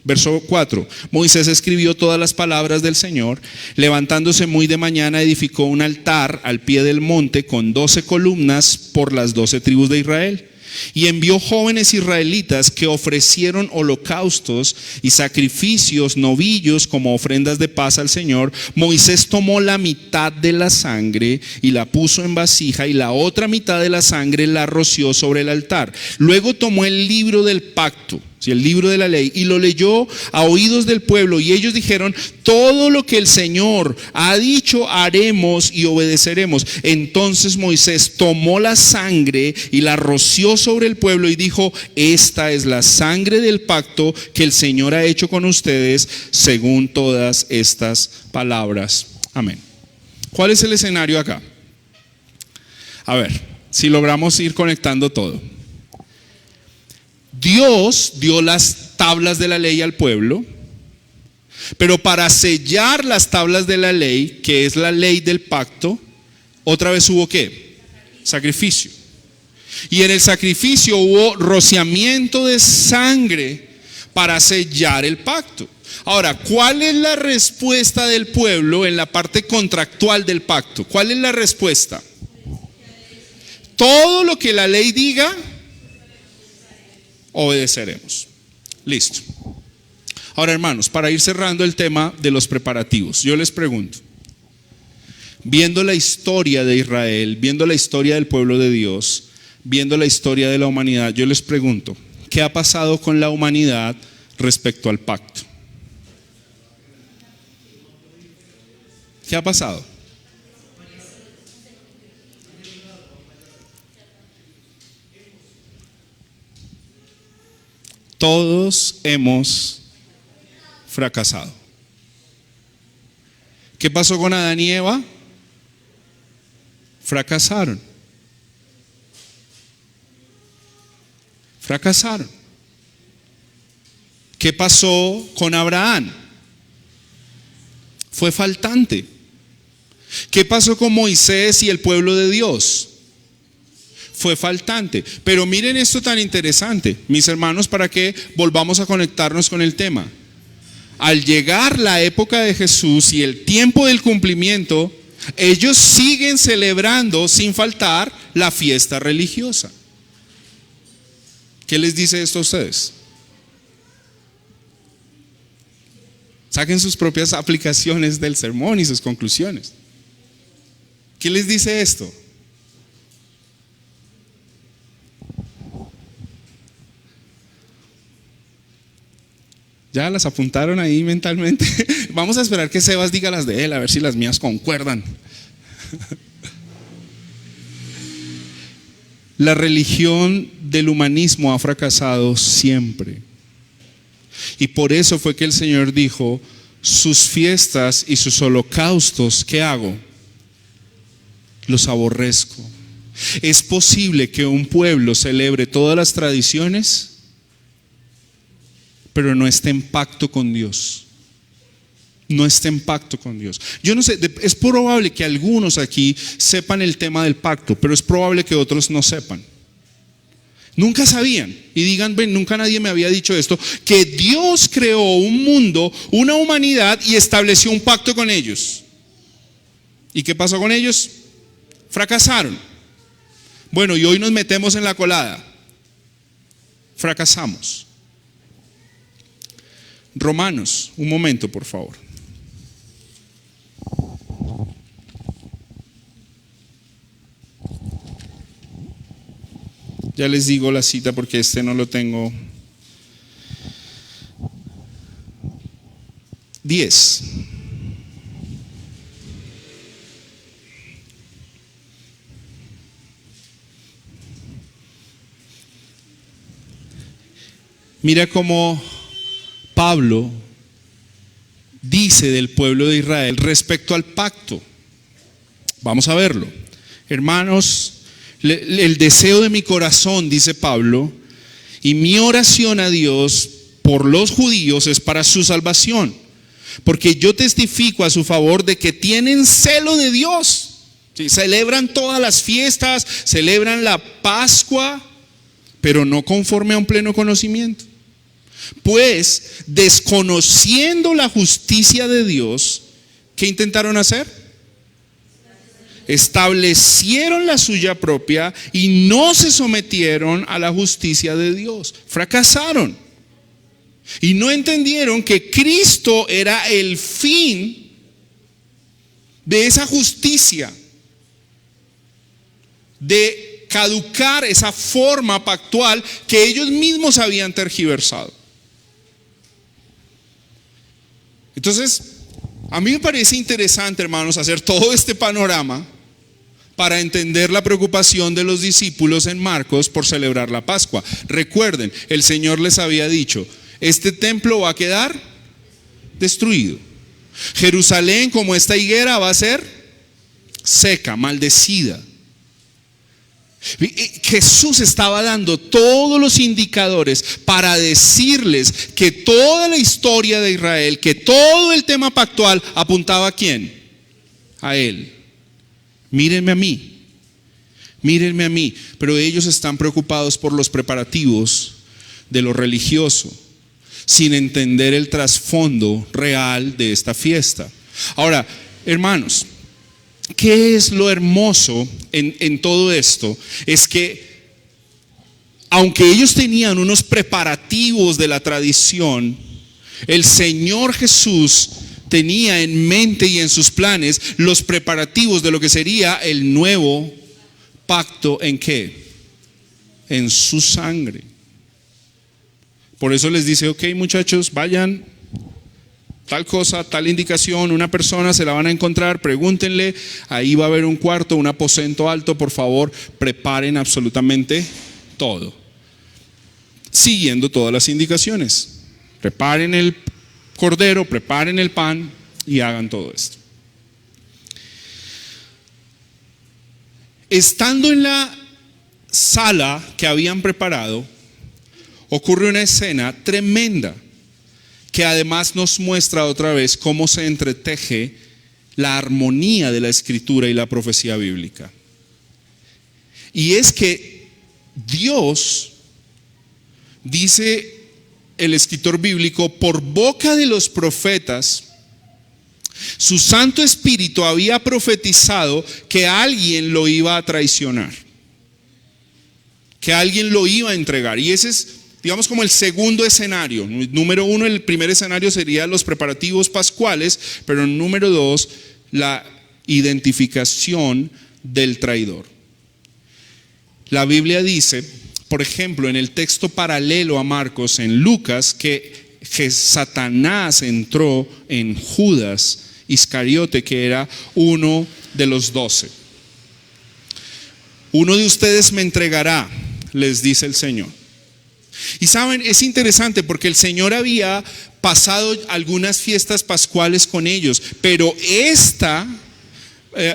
Verso 4. Moisés escribió todas las palabras del Señor. Levantándose muy de mañana, edificó un altar al pie del monte con 12 columnas por las 12 tribus de Israel. Y envió jóvenes israelitas que ofrecieron holocaustos y sacrificios, novillos como ofrendas de paz al Señor. Moisés tomó la mitad de la sangre y la puso en vasija, y la otra mitad de la sangre la roció sobre el altar. Luego tomó el libro del pacto, el libro de la ley, y lo leyó a oídos del pueblo, y ellos dijeron: todo lo que el Señor ha dicho haremos y obedeceremos. Entonces Moisés tomó la sangre y la roció sobre el pueblo y dijo: esta es la sangre del pacto que el Señor ha hecho con ustedes según todas estas palabras. Amén. ¿Cuál es el escenario acá? A ver, si logramos ir conectando todo. Dios dio las tablas de la ley al pueblo, pero para sellar las tablas de la ley, que es la ley del pacto, otra vez hubo ¿qué? Sacrificio. Y en el sacrificio hubo rociamiento de sangre para sellar el pacto. Ahora, ¿cuál es la respuesta del pueblo en la parte contractual del pacto? ¿Cuál es la respuesta? Todo lo que la ley diga, obedeceremos. Listo. Ahora, hermanos, para ir cerrando el tema de los preparativos, yo les pregunto, viendo la historia de Israel, viendo la historia del pueblo de Dios, viendo la historia de la humanidad, yo les pregunto, ¿qué ha pasado con la humanidad respecto al pacto? ¿Qué ha pasado? Todos hemos fracasado. ¿Qué pasó con Adán y Eva? Fracasaron. Fracasaron. ¿Qué pasó con Abraham? Fue faltante. ¿Qué pasó con Moisés y el pueblo de Dios? Fue faltante. Pero miren esto tan interesante, mis hermanos, para que volvamos a conectarnos con el tema. Al llegar la época de Jesús y el tiempo del cumplimiento, ellos siguen celebrando sin faltar la fiesta religiosa. ¿Qué les dice esto a ustedes? Saquen sus propias aplicaciones del sermón y sus conclusiones. ¿Qué les dice esto? ¿Ya las apuntaron ahí mentalmente? Vamos a esperar que Sebas diga las de él, a ver si las mías concuerdan. La religión del humanismo ha fracasado siempre. Y por eso fue que el Señor dijo: sus fiestas y sus holocaustos, ¿qué hago? Los aborrezco. ¿Es posible que un pueblo celebre todas las tradiciones, pero no esté en pacto con Dios? No esté en pacto con Dios. Yo no sé, es probable que algunos aquí sepan el tema del pacto, pero es probable que otros no sepan. Nunca sabían y digan: ven, nunca nadie me había dicho esto, que Dios creó un mundo, una humanidad, y estableció un pacto con ellos. ¿Y qué pasó con ellos? Fracasaron. Bueno, y hoy nos metemos en la colada. Fracasamos. Romanos, un momento, por favor. Ya les digo la cita porque este no lo tengo. 10. Mira cómo Pablo dice del pueblo de Israel respecto al pacto. Vamos a verlo. Hermanos, el deseo de mi corazón, dice Pablo, y mi oración a Dios por los judíos es para su salvación, porque yo testifico a su favor de que tienen celo de Dios. ¿Sí? Celebran todas las fiestas, celebran la Pascua, pero no conforme a un pleno conocimiento. Pues, desconociendo la justicia de Dios, ¿qué intentaron hacer? Establecieron la suya propia y no se sometieron a la justicia de Dios. Fracasaron. Y no entendieron que Cristo era el fin de esa justicia, de caducar esa forma pactual que ellos mismos habían tergiversado. Entonces, a mí me parece interesante, hermanos, hacer todo este panorama para entender la preocupación de los discípulos en Marcos por celebrar la Pascua. Recuerden, el Señor les había dicho: este templo va a quedar destruido. Jerusalén, como esta higuera, va a ser seca, maldecida. Jesús estaba dando todos los indicadores para decirles que toda la historia de Israel, que todo el tema pactual apuntaba ¿a quién? A Él. Mírenme a mí, mírenme a mí. Pero ellos están preocupados por los preparativos de lo religioso, sin entender el trasfondo real de esta fiesta. Ahora, hermanos, ¿qué es lo hermoso en todo esto? Es que aunque ellos tenían unos preparativos de la tradición, el Señor Jesús tenía en mente y en sus planes los preparativos de lo que sería el nuevo pacto. ¿En qué? En su sangre. Por eso les dice: ok, muchachos, vayan, tal cosa, tal indicación, una persona se la van a encontrar, pregúntenle, ahí va a haber un cuarto, un aposento alto, por favor, preparen absolutamente todo, siguiendo todas las indicaciones. Preparen el cordero, preparen el pan y hagan todo esto. Estando en la sala que habían preparado, ocurre una escena tremenda. que además nos muestra otra vez cómo se entreteje la armonía de la escritura y la profecía bíblica. Y es que Dios, dice el escritor bíblico, por boca de los profetas, su Santo Espíritu había profetizado que alguien lo iba a traicionar, que alguien lo iba a entregar. Y ese es, digamos, como el segundo escenario. Número uno, el primer escenario sería los preparativos pascuales, pero número dos, la identificación del traidor. La Biblia dice, por ejemplo, en el texto paralelo a Marcos, en Lucas, que Satanás entró en Judas Iscariote, que era uno de los 12. Uno de ustedes me entregará, les dice el Señor. Y saben, es interesante porque el Señor había pasado algunas fiestas pascuales con ellos, pero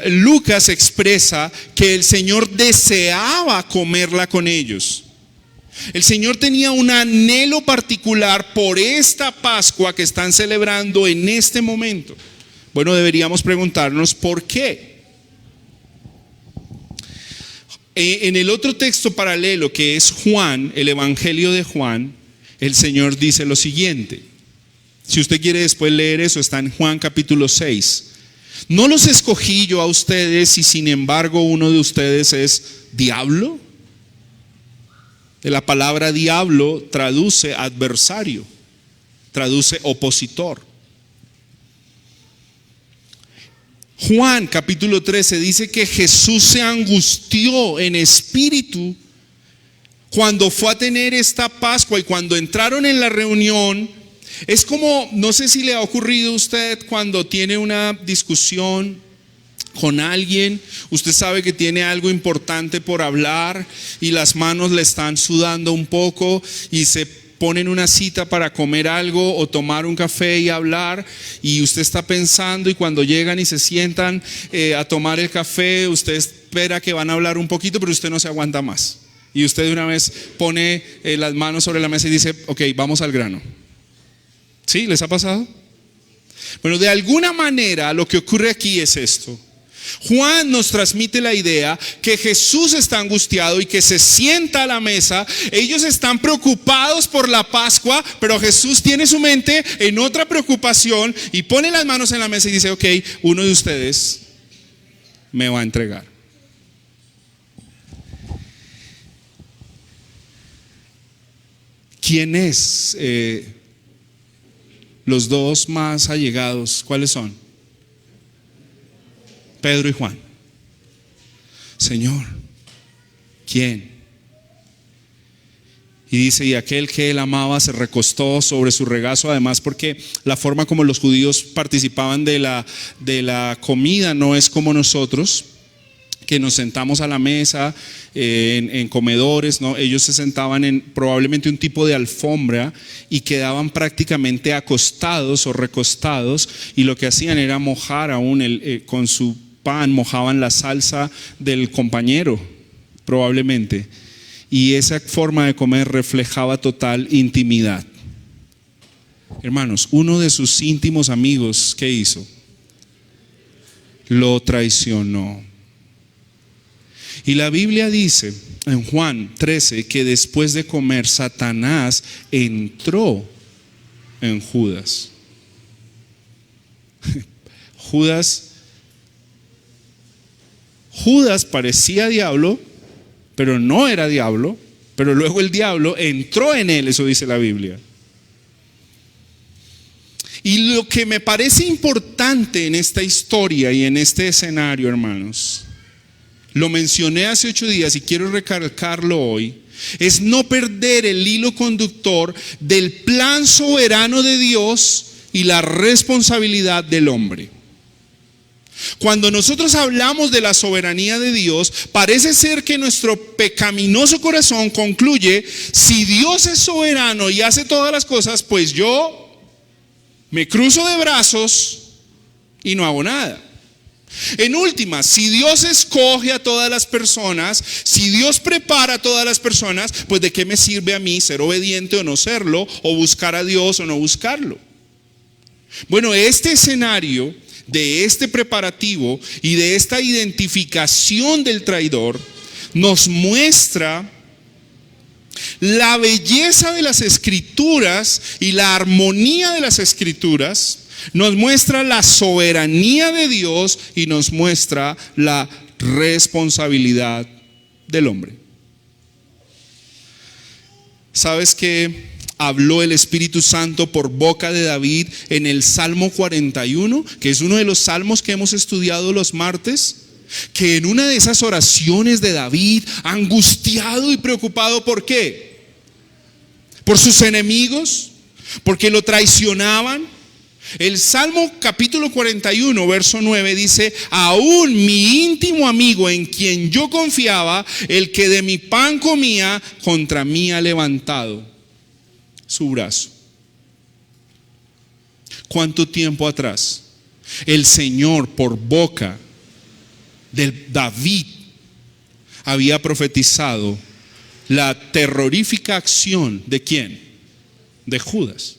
Lucas expresa que el Señor deseaba comerla con ellos. El Señor tenía un anhelo particular por esta Pascua que están celebrando en este momento. Bueno, deberíamos preguntarnos por qué. En el otro texto paralelo, que es Juan, el Evangelio de Juan, el Señor dice lo siguiente. Si usted quiere después leer eso, está en Juan capítulo 6. ¿No los escogí yo a ustedes y sin embargo uno de ustedes es diablo? La palabra diablo traduce adversario, traduce opositor. Juan capítulo 13 dice que Jesús se angustió en espíritu cuando fue a tener esta Pascua, y cuando entraron en la reunión, es como, no sé si le ha ocurrido a usted cuando tiene una discusión con alguien, usted sabe que tiene algo importante por hablar y las manos le están sudando un poco y se ponen una cita para comer algo o tomar un café y hablar, y usted está pensando, y cuando llegan y se sientan a tomar el café, usted espera que van a hablar un poquito, pero usted no se aguanta más y usted de una vez pone las manos sobre la mesa y dice, ok, vamos al grano. ¿Sí? ¿Les ha pasado? Bueno, de alguna manera lo que ocurre aquí es esto. Juan nos transmite la idea que Jesús está angustiado y que se sienta a la mesa. Ellos están preocupados por la Pascua, pero Jesús tiene su mente en otra preocupación y pone las manos en la mesa y dice, ok, uno de ustedes me va a entregar. ¿Quién es los dos más allegados? ¿Cuáles son? Pedro y Juan. Señor, ¿quién? Y dice, y aquel que él amaba se recostó sobre su regazo, además porque la forma como los judíos participaban de la comida no es como nosotros, que nos sentamos a la mesa en comedores, ¿no? Ellos se sentaban en probablemente un tipo de alfombra y quedaban prácticamente acostados o recostados, y lo que hacían era mojar aún con su pan, mojaban la salsa del compañero probablemente, y esa forma de comer reflejaba total intimidad. Hermanos, uno de sus íntimos amigos, ¿qué hizo? Lo traicionó. Y la Biblia dice en Juan 13 que después de comer, Satanás entró en Judas. Judas parecía diablo, pero no era diablo, pero luego el diablo entró en él, eso dice la Biblia. Y lo que me parece importante en esta historia y en este escenario, hermanos, lo mencioné hace 8 días y quiero recalcarlo hoy, es no perder el hilo conductor del plan soberano de Dios y la responsabilidad del hombre. Cuando nosotros hablamos de la soberanía de Dios, parece ser que nuestro pecaminoso corazón concluye, si Dios es soberano y hace todas las cosas, pues yo me cruzo de brazos y no hago nada. En última, si Dios escoge a todas las personas, si Dios prepara a todas las personas, pues ¿de qué me sirve a mí ser obediente o no serlo, o buscar a Dios o no buscarlo? Bueno, este escenario de este preparativo y de esta identificación del traidor nos muestra la belleza de las Escrituras y la armonía de las Escrituras. Nos muestra la soberanía de Dios y nos muestra la responsabilidad del hombre. ¿Sabes qué habló el Espíritu Santo por boca de David en el Salmo 41? Que es uno de los salmos que hemos estudiado los martes. Que en una de esas oraciones de David, angustiado y preocupado, ¿por qué? Por sus enemigos, porque lo traicionaban. El Salmo capítulo 41, verso 9 dice: aún mi íntimo amigo en quien yo confiaba, el que de mi pan comía, contra mí ha levantado su brazo. ¿Cuánto tiempo atrás el Señor por boca de David había profetizado la terrorífica acción de quién? De Judas.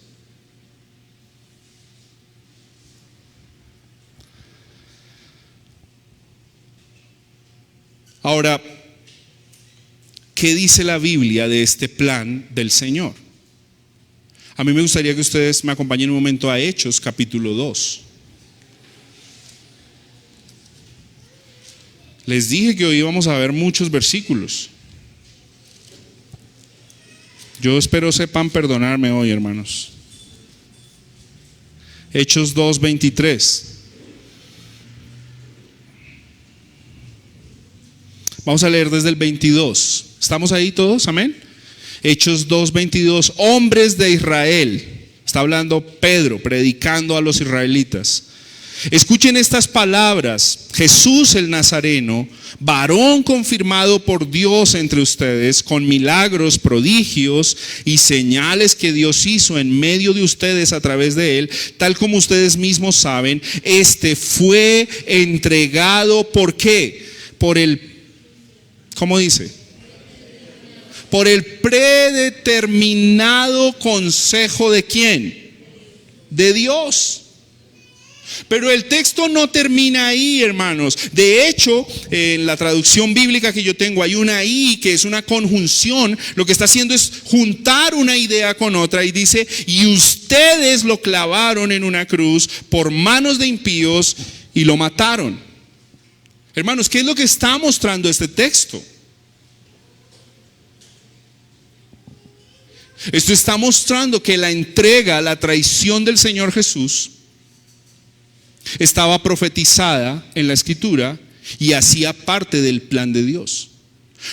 Ahora, ¿qué dice la Biblia de este plan del Señor? A mí me gustaría que ustedes me acompañen un momento a Hechos capítulo 2. Les dije que hoy íbamos a ver muchos versículos. Yo espero sepan perdonarme hoy, hermanos. Hechos 2:23. Vamos a leer desde el 22. ¿Estamos ahí todos? Amén. Hechos 2:22. Hombres de Israel. Está hablando Pedro, predicando a los israelitas. Escuchen estas palabras: Jesús el Nazareno, varón confirmado por Dios entre ustedes, con milagros, prodigios y señales que Dios hizo en medio de ustedes a través de él, tal como ustedes mismos saben, fue entregado, ¿por qué? Por el, ¿cómo dice? Por el predeterminado consejo ¿de quién? De Dios. Pero el texto no termina ahí, hermanos. De hecho, en la traducción bíblica que yo tengo hay una "y" que es una conjunción. Lo que está haciendo es juntar una idea con otra y dice: y ustedes lo clavaron en una cruz por manos de impíos y lo mataron. Hermanos, ¿qué es lo que está mostrando este texto? Esto está mostrando que la entrega, la traición del Señor Jesús estaba profetizada en la Escritura y hacía parte del plan de Dios.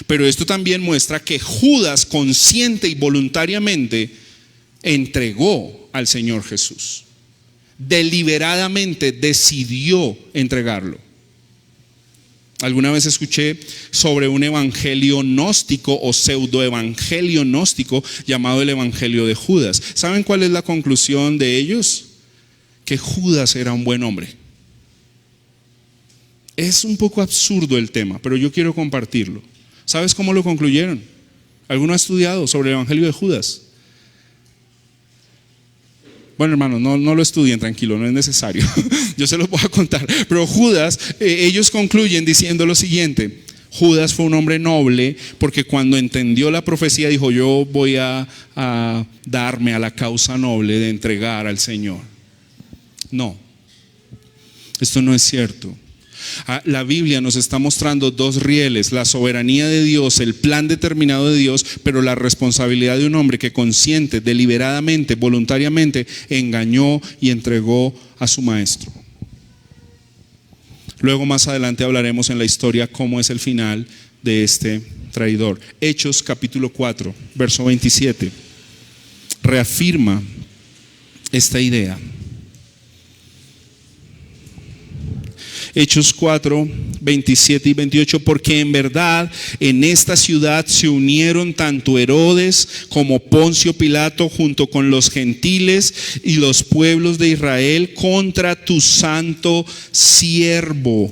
Pero esto también muestra que Judas consciente y voluntariamente entregó al Señor Jesús. Deliberadamente decidió entregarlo. Alguna vez escuché sobre un evangelio gnóstico o pseudoevangelio gnóstico llamado el evangelio de Judas. ¿Saben cuál es la conclusión de ellos? Que Judas era un buen hombre. Es un poco absurdo el tema, pero yo quiero compartirlo. ¿Sabes cómo lo concluyeron? ¿Alguno ha estudiado sobre el evangelio de Judas? Bueno, hermanos, no lo estudien, tranquilo, no es necesario. Yo se los voy a contar. Pero Judas, ellos concluyen diciendo lo siguiente: Judas fue un hombre noble porque cuando entendió la profecía dijo: yo voy a darme a la causa noble de entregar al Señor. No, esto no es cierto. La Biblia nos está mostrando dos rieles: la soberanía de Dios, el plan determinado de Dios, pero la responsabilidad de un hombre que consciente, deliberadamente, voluntariamente engañó y entregó a su maestro. Luego más adelante hablaremos en la historia cómo es el final de este traidor. Hechos capítulo 4, verso 27 reafirma esta idea. Hechos 4, 27 y 28, porque en verdad en esta ciudad se unieron tanto Herodes como Poncio Pilato junto con los gentiles y los pueblos de Israel contra tu santo siervo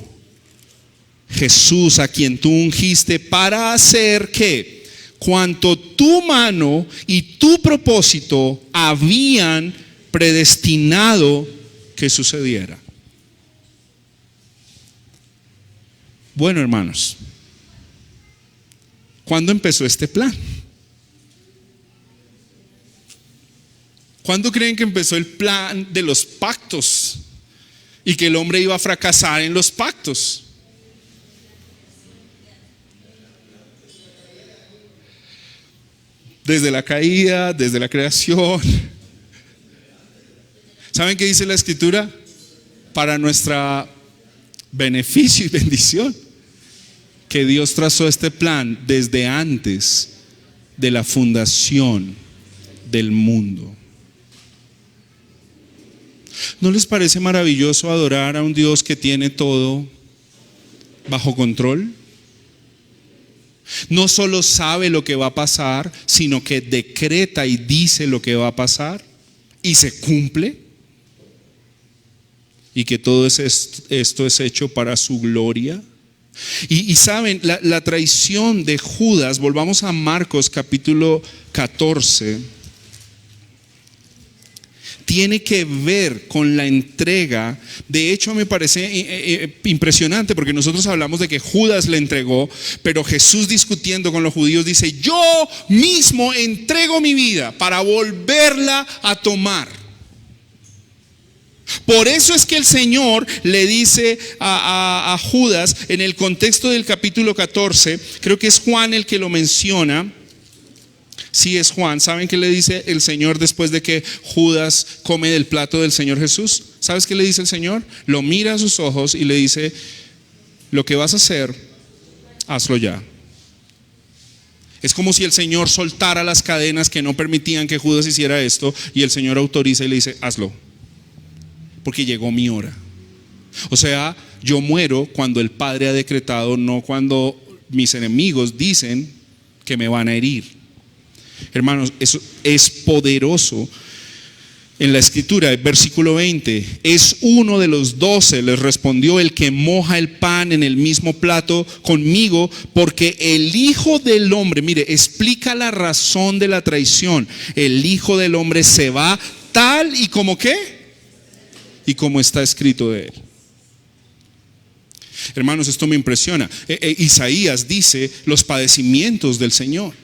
Jesús, a quien tú ungiste para hacer que cuanto tu mano y tu propósito habían predestinado que sucediera. Bueno, hermanos, ¿cuándo empezó este plan? ¿Cuándo creen que empezó el plan de los pactos y que el hombre iba a fracasar en los pactos? Desde la caída, desde la creación. ¿Saben qué dice la Escritura? Para nuestro beneficio y bendición, que Dios trazó este plan desde antes de la fundación del mundo. ¿No les parece maravilloso adorar a un Dios que tiene todo bajo control? No solo sabe lo que va a pasar, sino que decreta y dice lo que va a pasar y se cumple. Y que todo esto es hecho para su gloria. Y saben, la traición de Judas, volvamos a Marcos capítulo 14, tiene que ver con la entrega. De hecho, me parece impresionante porque nosotros hablamos de que Judas le entregó, pero Jesús, discutiendo con los judíos, dice: yo mismo entrego mi vida para volverla a tomar. Por eso es que el Señor le dice a Judas, en el contexto del capítulo 14, creo que es Juan el que lo menciona. Sí, es Juan. ¿Saben qué le dice el Señor después de que Judas come del plato del Señor Jesús? ¿Sabes qué le dice el Señor? Lo mira a sus ojos y le dice: lo que vas a hacer, hazlo ya. Es como si el Señor soltara las cadenas que no permitían que Judas hiciera esto, y el Señor autoriza y le dice: hazlo, porque llegó mi hora. O sea, yo muero cuando el Padre ha decretado, no cuando mis enemigos dicen que me van a herir. Hermanos, eso es poderoso. En la Escritura, el versículo 20, es uno de los 12, les respondió el que moja el pan en el mismo plato conmigo, porque el Hijo del Hombre, mire, explica la razón de la traición. El Hijo del Hombre se va tal y como ¿qué? Y como está escrito de él. Hermanos, esto me impresiona. Isaías dice los padecimientos del Señor.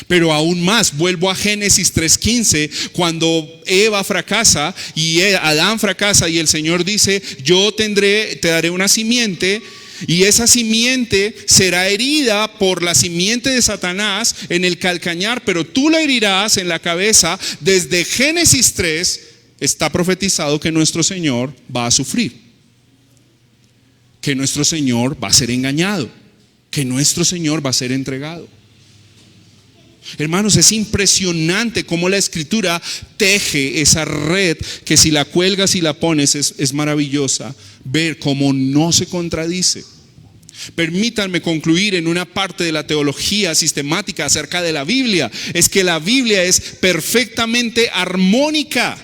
Pero aún más, vuelvo a Génesis 3:15, cuando Eva fracasa y Adán fracasa, y el Señor dice: yo te daré una simiente, y esa simiente será herida por la simiente de Satanás en el calcañar, pero tú la herirás en la cabeza. Desde Génesis 3 está profetizado que nuestro Señor va a sufrir, que nuestro Señor va a ser engañado, que nuestro Señor va a ser entregado. Hermanos, es impresionante cómo la Escritura teje esa red, que si la cuelgas y la pones es maravillosa ver cómo no se contradice. Permítanme concluir en una parte de la teología sistemática acerca de la Biblia. Es que la Biblia es perfectamente armónica,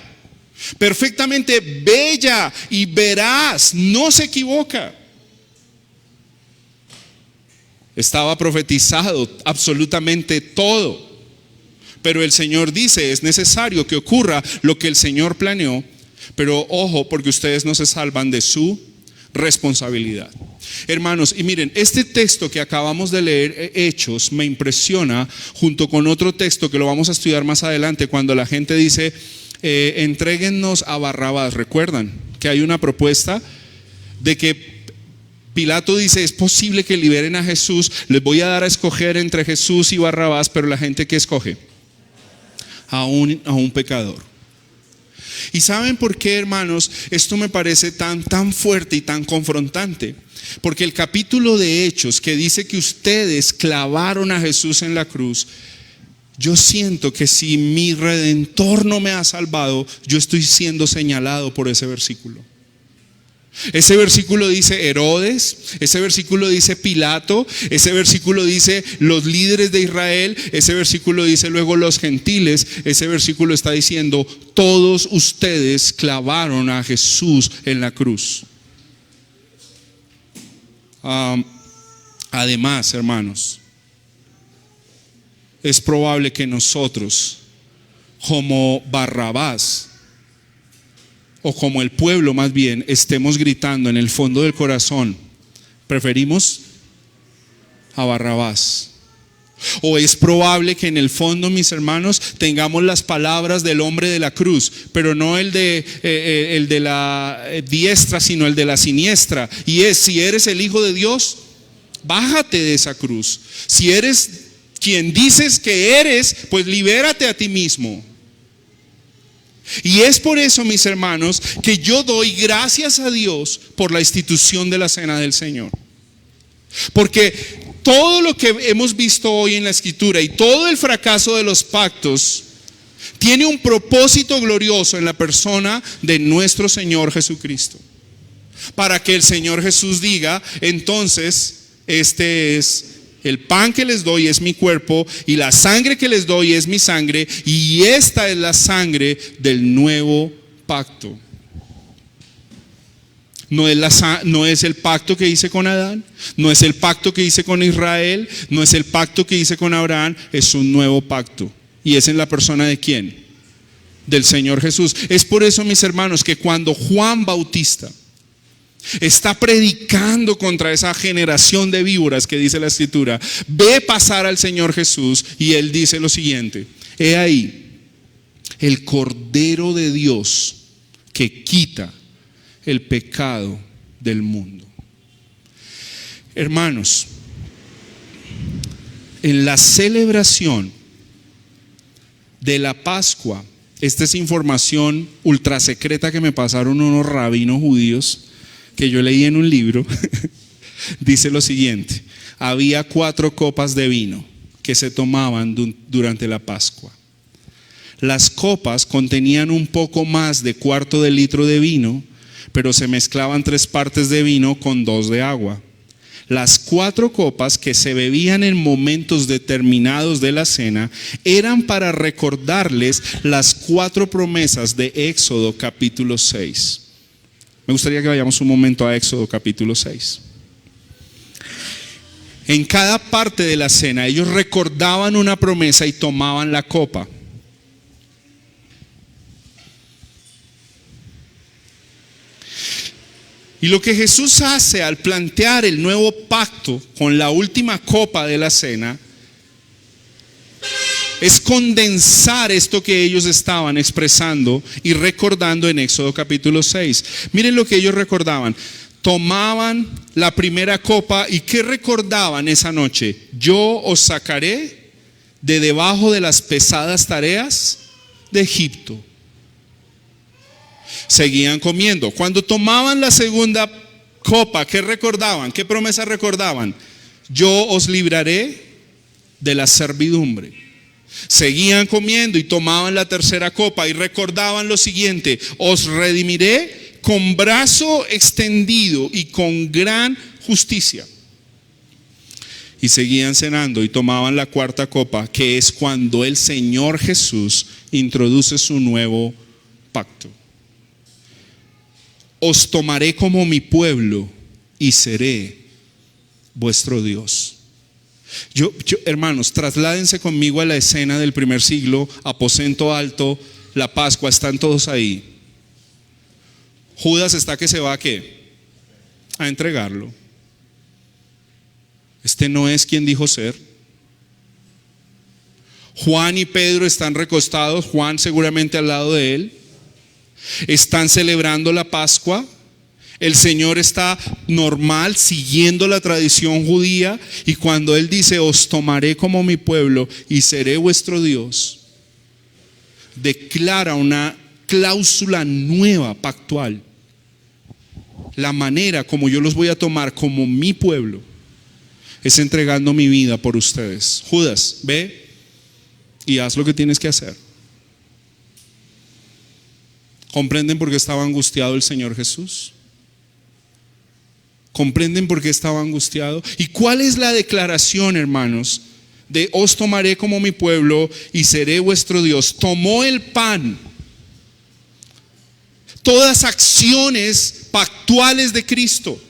perfectamente bella y veraz, no se equivoca. Estaba profetizado absolutamente todo, pero el Señor dice: es necesario que ocurra lo que el Señor planeó, pero ojo, porque ustedes no se salvan de su responsabilidad. Hermanos, y miren, este texto que acabamos de leer, Hechos, me impresiona junto con otro texto que lo vamos a estudiar más adelante, cuando la gente dice: entréguennos a Barrabás. ¿Recuerdan que hay una propuesta de que Pilato dice: es posible que liberen a Jesús, les voy a dar a escoger entre Jesús y Barrabás? Pero la gente, ¿qué escoge? A un pecador. ¿Y saben por qué, hermanos? Esto me parece tan fuerte y tan confrontante. Porque el capítulo de Hechos que dice que ustedes clavaron a Jesús en la cruz, yo siento que si mi Redentor no me ha salvado, yo estoy siendo señalado por ese versículo. Ese versículo dice Herodes, ese versículo dice Pilato, ese versículo dice los líderes de Israel, ese versículo dice luego los gentiles, ese versículo está diciendo todos ustedes clavaron a Jesús en la cruz. Además, hermanos, es probable que nosotros, como Barrabás, o como el pueblo más bien, estemos gritando en el fondo del corazón, preferimos a Barrabás. O es probable que en el fondo, mis hermanos, tengamos las palabras del hombre de la cruz, pero no el de la diestra, sino el de la siniestra. Y es: si eres el Hijo de Dios, bájate de esa cruz. Si eres quien dices que eres, pues libérate a ti mismo. Y es por eso, mis hermanos, que yo doy gracias a Dios por la institución de la Cena del Señor. Porque todo lo que hemos visto hoy en la Escritura y todo el fracaso de los pactos tiene un propósito glorioso en la persona de nuestro Señor Jesucristo. Para que el Señor Jesús diga: entonces, este es el pan que les doy, es mi cuerpo, y la sangre que les doy es mi sangre, y esta es la sangre del nuevo pacto. No es el pacto que hice con Adán, no es el pacto que hice con Israel, no es el pacto que hice con Abraham, es un nuevo pacto. ¿Y es en la persona de quién? Del Señor Jesús. Es por eso, mis hermanos, que cuando Juan Bautista está predicando contra esa generación de víboras que dice la Escritura, ve pasar al Señor Jesús y él dice lo siguiente: he ahí el Cordero de Dios que quita el pecado del mundo. Hermanos, en la celebración de la Pascua, esta es información ultra secreta que me pasaron unos rabinos judíos que yo leí en un libro. Dice lo siguiente: había 4 copas de vino que se tomaban durante la Pascua. Las copas contenían un poco más de cuarto de litro de vino, pero se mezclaban 3 partes de vino con 2 de agua. Las 4 copas que se bebían en momentos determinados de la cena eran para recordarles las 4 promesas de Éxodo capítulo 6. Me gustaría que vayamos un momento a Éxodo capítulo 6. En cada parte de la cena ellos recordaban una promesa y tomaban la copa. Y lo que Jesús hace al plantear el nuevo pacto con la última copa de la cena es condensar esto que ellos estaban expresando y recordando en Éxodo capítulo 6. Miren lo que ellos recordaban. Tomaban la primera copa y ¿qué recordaban esa noche? Yo os sacaré de debajo de las pesadas tareas de Egipto. Seguían comiendo. Cuando tomaban la segunda copa, ¿qué recordaban? ¿Qué promesa recordaban? Yo os libraré de la servidumbre. Seguían comiendo y tomaban la tercera copa y recordaban lo siguiente: os redimiré con brazo extendido y con gran justicia. Y seguían cenando y tomaban la cuarta copa, que es cuando el Señor Jesús introduce su nuevo pacto. Os tomaré como mi pueblo y seré vuestro Dios. Hermanos, trasládense conmigo a la escena del primer siglo, aposento alto, la Pascua, están todos ahí. Judas está que se va ¿a qué? A entregarlo. Este no es quien dijo ser. Juan y Pedro están recostados, Juan seguramente al lado de él. Están celebrando la Pascua. El Señor está normal, siguiendo la tradición judía, y cuando Él dice os tomaré como mi pueblo y seré vuestro Dios, declara una cláusula nueva pactual. La manera como yo los voy a tomar como mi pueblo es entregando mi vida por ustedes. Judas, ve y haz lo que tienes que hacer. ¿Comprenden por qué estaba angustiado el Señor Jesús? ¿Comprenden por qué estaba angustiado? ¿Y cuál es la declaración, hermanos? De os tomaré como mi pueblo y seré vuestro Dios. Tomó el pan. Todas acciones pactuales de Cristo.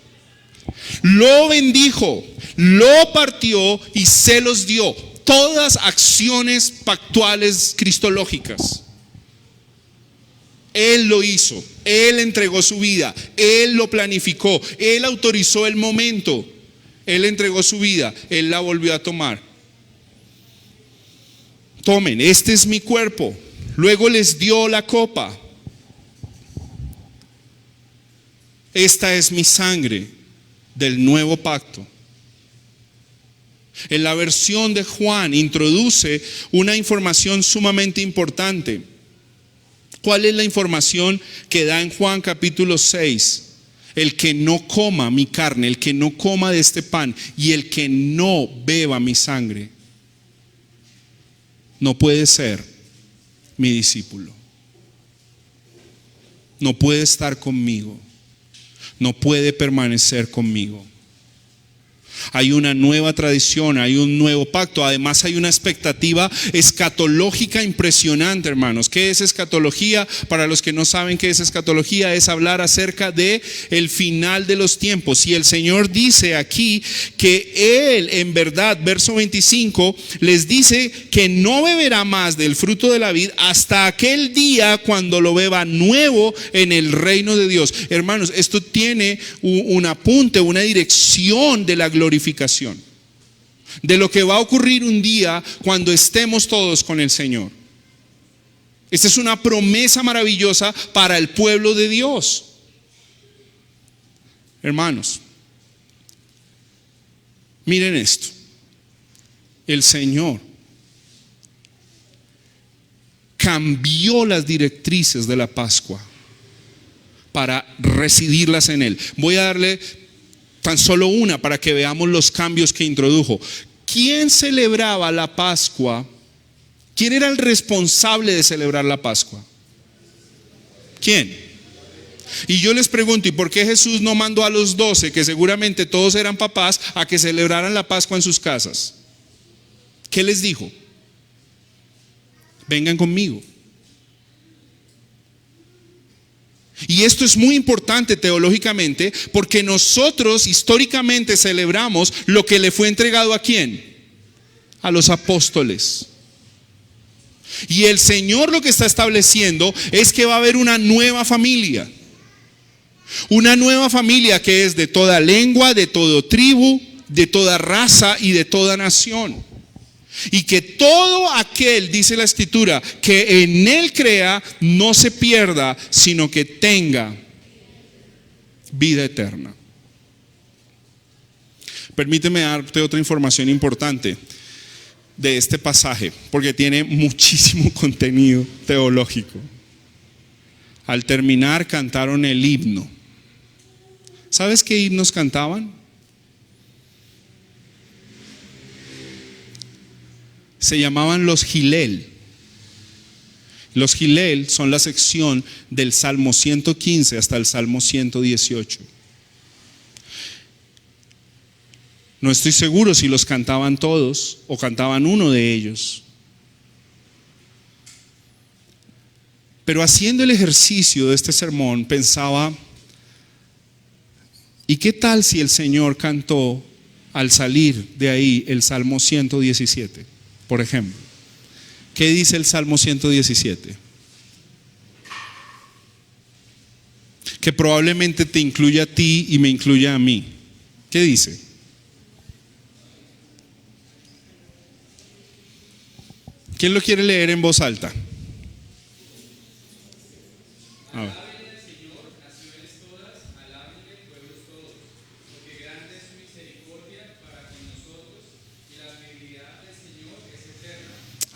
Lo bendijo, lo partió y se los dio. Todas acciones pactuales cristológicas. Él lo hizo, Él entregó su vida, Él lo planificó, Él autorizó el momento, Él entregó su vida, Él la volvió a tomar. Tomen, este es mi cuerpo. Luego les dio la copa. Esta es mi sangre del nuevo pacto. En la versión de Juan introduce una información sumamente importante. ¿Cuál es la información que da en Juan capítulo 6? El que no coma mi carne, el que no coma de este pan y el que no beba mi sangre, no puede ser mi discípulo. No puede estar conmigo. No puede permanecer conmigo. Hay una nueva tradición, hay un nuevo pacto. Además hay una expectativa escatológica impresionante, hermanos. ¿Qué es escatología? Para los que no saben qué es escatología, es hablar acerca de el final de los tiempos. Y el Señor dice aquí que Él, en verdad, verso 25, les dice que no beberá más del fruto de la vid hasta aquel día cuando lo beba nuevo en el reino de Dios. Hermanos, esto tiene un apunte, una dirección de la glorificación, de lo que va a ocurrir un día cuando estemos todos con el Señor. Esta es una promesa maravillosa para el pueblo de Dios. Hermanos, miren esto. El Señor cambió las directrices de la Pascua para residirlas en Él. Voy a darle tan solo una para que veamos los cambios que introdujo. ¿Quién celebraba la Pascua? ¿Quién era el responsable de celebrar la Pascua? ¿Quién? Y yo les pregunto, ¿y por qué Jesús no mandó a los 12, que seguramente todos eran papás, a que celebraran la Pascua en sus casas? ¿Qué les dijo? Vengan conmigo. Y esto es muy importante teológicamente, porque nosotros históricamente celebramos lo que le fue entregado ¿a quién? A los apóstoles. Y el Señor lo que está estableciendo es que va a haber una nueva familia. Una nueva familia que es de toda lengua, de toda tribu, de toda raza y de toda nación. Y que todo aquel, dice la Escritura, que en Él crea, no se pierda, sino que tenga vida eterna. Permíteme darte otra información importante de este pasaje, porque tiene muchísimo contenido teológico. Al terminar cantaron el himno. ¿Sabes qué himnos cantaban? Se llamaban los Gilel. Los Gilel son la sección del Salmo 115 hasta el Salmo 118. No estoy seguro si los cantaban todos o cantaban uno de ellos. Pero haciendo el ejercicio de este sermón pensaba, ¿y qué tal si el Señor cantó al salir de ahí el Salmo 117? Por ejemplo, ¿qué dice el Salmo 117? Que probablemente te incluya a ti y me incluya a mí. ¿Qué dice? ¿Quién lo quiere leer en voz alta? A ver.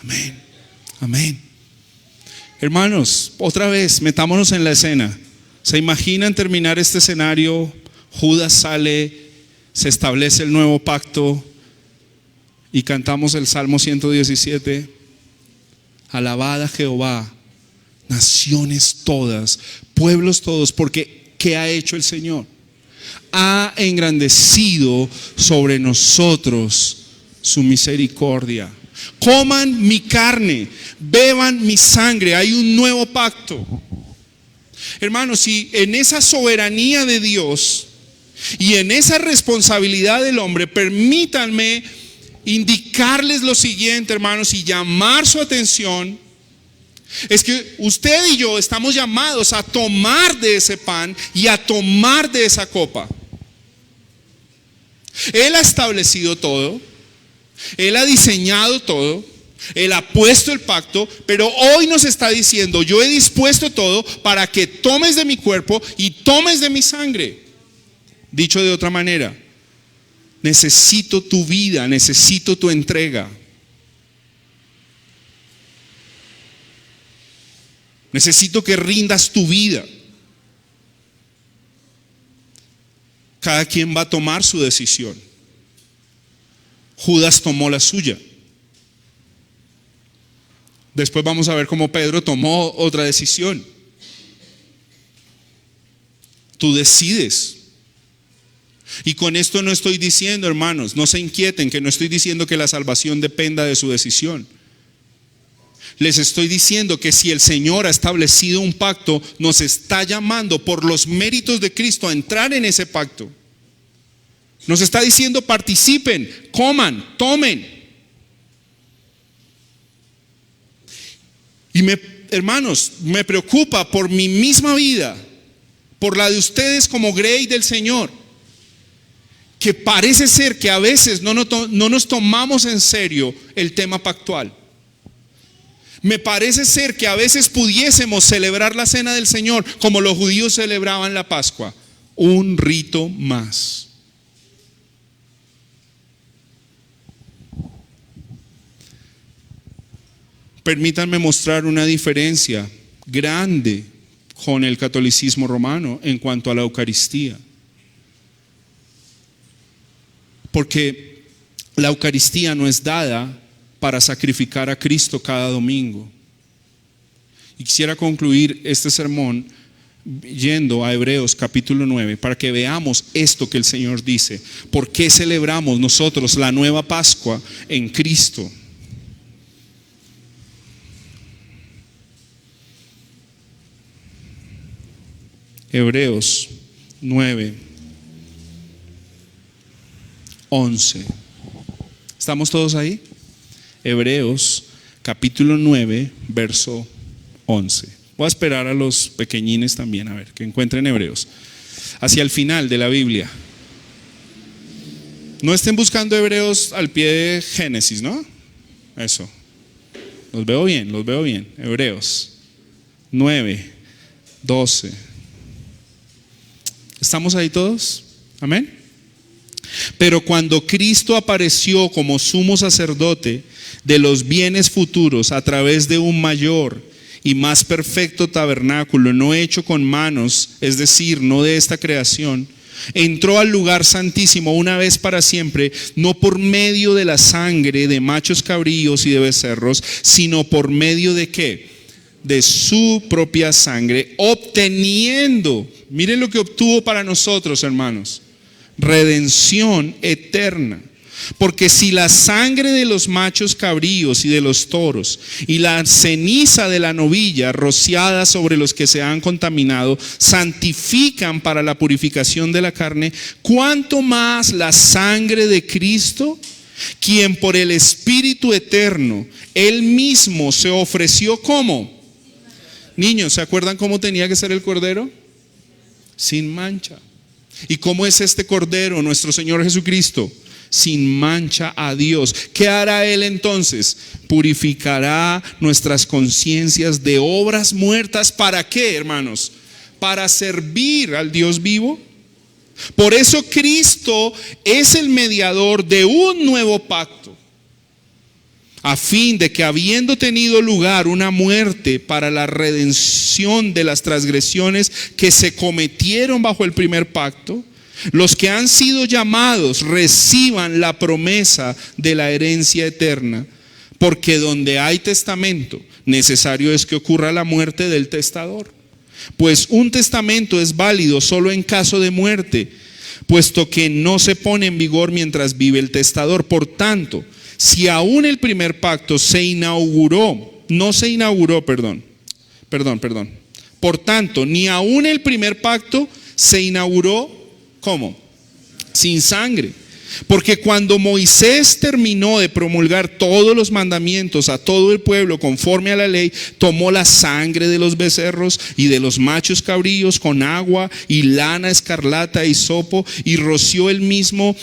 Amén, amén. Hermanos, otra vez, metámonos en la escena. ¿Se imaginan terminar este escenario? Judas sale, se establece el nuevo pacto y cantamos el Salmo 117. Alabad a Jehová, naciones todas, pueblos todos, porque ¿qué ha hecho el Señor? ha engrandecido sobre nosotros su misericordia. Coman mi carne, beban mi sangre. Hay un nuevo pacto. Hermanos, si en esa soberanía de Dios y en esa responsabilidad del hombre, permítanme indicarles lo siguiente, hermanos, y llamar su atención. Es que usted y yo estamos llamados a tomar de ese pan y a tomar de esa copa. Él ha establecido todo, Él ha diseñado todo, Él ha puesto el pacto, pero hoy nos está diciendo: yo he dispuesto todo para que tomes de mi cuerpo y tomes de mi sangre. Dicho de otra manera, necesito tu vida, necesito tu entrega. Necesito que rindas tu vida. Cada quien va a tomar su decisión. Judas tomó la suya. Después vamos a ver cómo Pedro tomó otra decisión. Tú decides. Y con esto no estoy diciendo, hermanos, no se inquieten, que no estoy diciendo que la salvación dependa de su decisión. Les estoy diciendo que si el Señor ha establecido un pacto, nos está llamando por los méritos de Cristo a entrar en ese pacto. Nos está diciendo: participen, coman, tomen. Y hermanos, me preocupa por mi misma vida, por la de ustedes como grey del Señor, que parece ser que a veces no nos tomamos en serio el tema pactual. Me parece ser que a veces pudiésemos celebrar la cena del Señor como los judíos celebraban la Pascua, un rito más. Permítanme mostrar una diferencia grande con el catolicismo romano en cuanto a la Eucaristía. Porque la Eucaristía no es dada para sacrificar a Cristo cada domingo. Y quisiera concluir este sermón yendo a Hebreos capítulo 9 para que veamos esto que el Señor dice. ¿Por qué celebramos nosotros la nueva Pascua en Cristo? Hebreos 9, 11. ¿Estamos todos ahí? Hebreos capítulo 9, verso 11. Voy a esperar a los pequeñines también, a ver, que encuentren Hebreos. Hacia el final de la Biblia. No estén buscando Hebreos al pie de Génesis, ¿no? Eso. Los veo bien. Hebreos 9, 12. ¿Estamos ahí todos? Amén. Pero cuando Cristo apareció como sumo sacerdote de los bienes futuros a través de un mayor y más perfecto tabernáculo, no hecho con manos, es decir, no de esta creación, entró al lugar santísimo una vez para siempre, no por medio de la sangre de machos cabríos y de becerros, sino por medio de ¿qué? De su propia sangre, obteniendo, miren lo que obtuvo para nosotros, hermanos: redención eterna. Porque si la sangre de los machos cabríos y de los toros y la ceniza de la novilla rociada sobre los que se han contaminado santifican para la purificación de la carne, ¿cuánto más la sangre de Cristo, quien por el Espíritu eterno Él mismo se ofreció como? Niños, ¿se acuerdan cómo tenía que ser el cordero? Sin mancha. ¿Y cómo es este cordero, nuestro Señor Jesucristo? Sin mancha a Dios. ¿Qué hará Él entonces? Purificará nuestras conciencias de obras muertas. ¿Para qué, hermanos? Para servir al Dios vivo. Por eso Cristo es el mediador de un nuevo pacto, a fin de que, habiendo tenido lugar una muerte para la redención de las transgresiones que se cometieron bajo el primer pacto, los que han sido llamados reciban la promesa de la herencia eterna. Porque donde hay testamento, necesario es que ocurra la muerte del testador. Pues un testamento es válido solo en caso de muerte, puesto que no se pone en vigor mientras vive el testador. Por tanto, si aún el primer pacto Por tanto, ni aún el primer pacto se inauguró, ¿cómo? Sin sangre. Porque cuando Moisés terminó de promulgar todos los mandamientos a todo el pueblo conforme a la ley, tomó la sangre de los becerros y de los machos cabríos con agua y lana escarlata y hisopo, y roció él mismo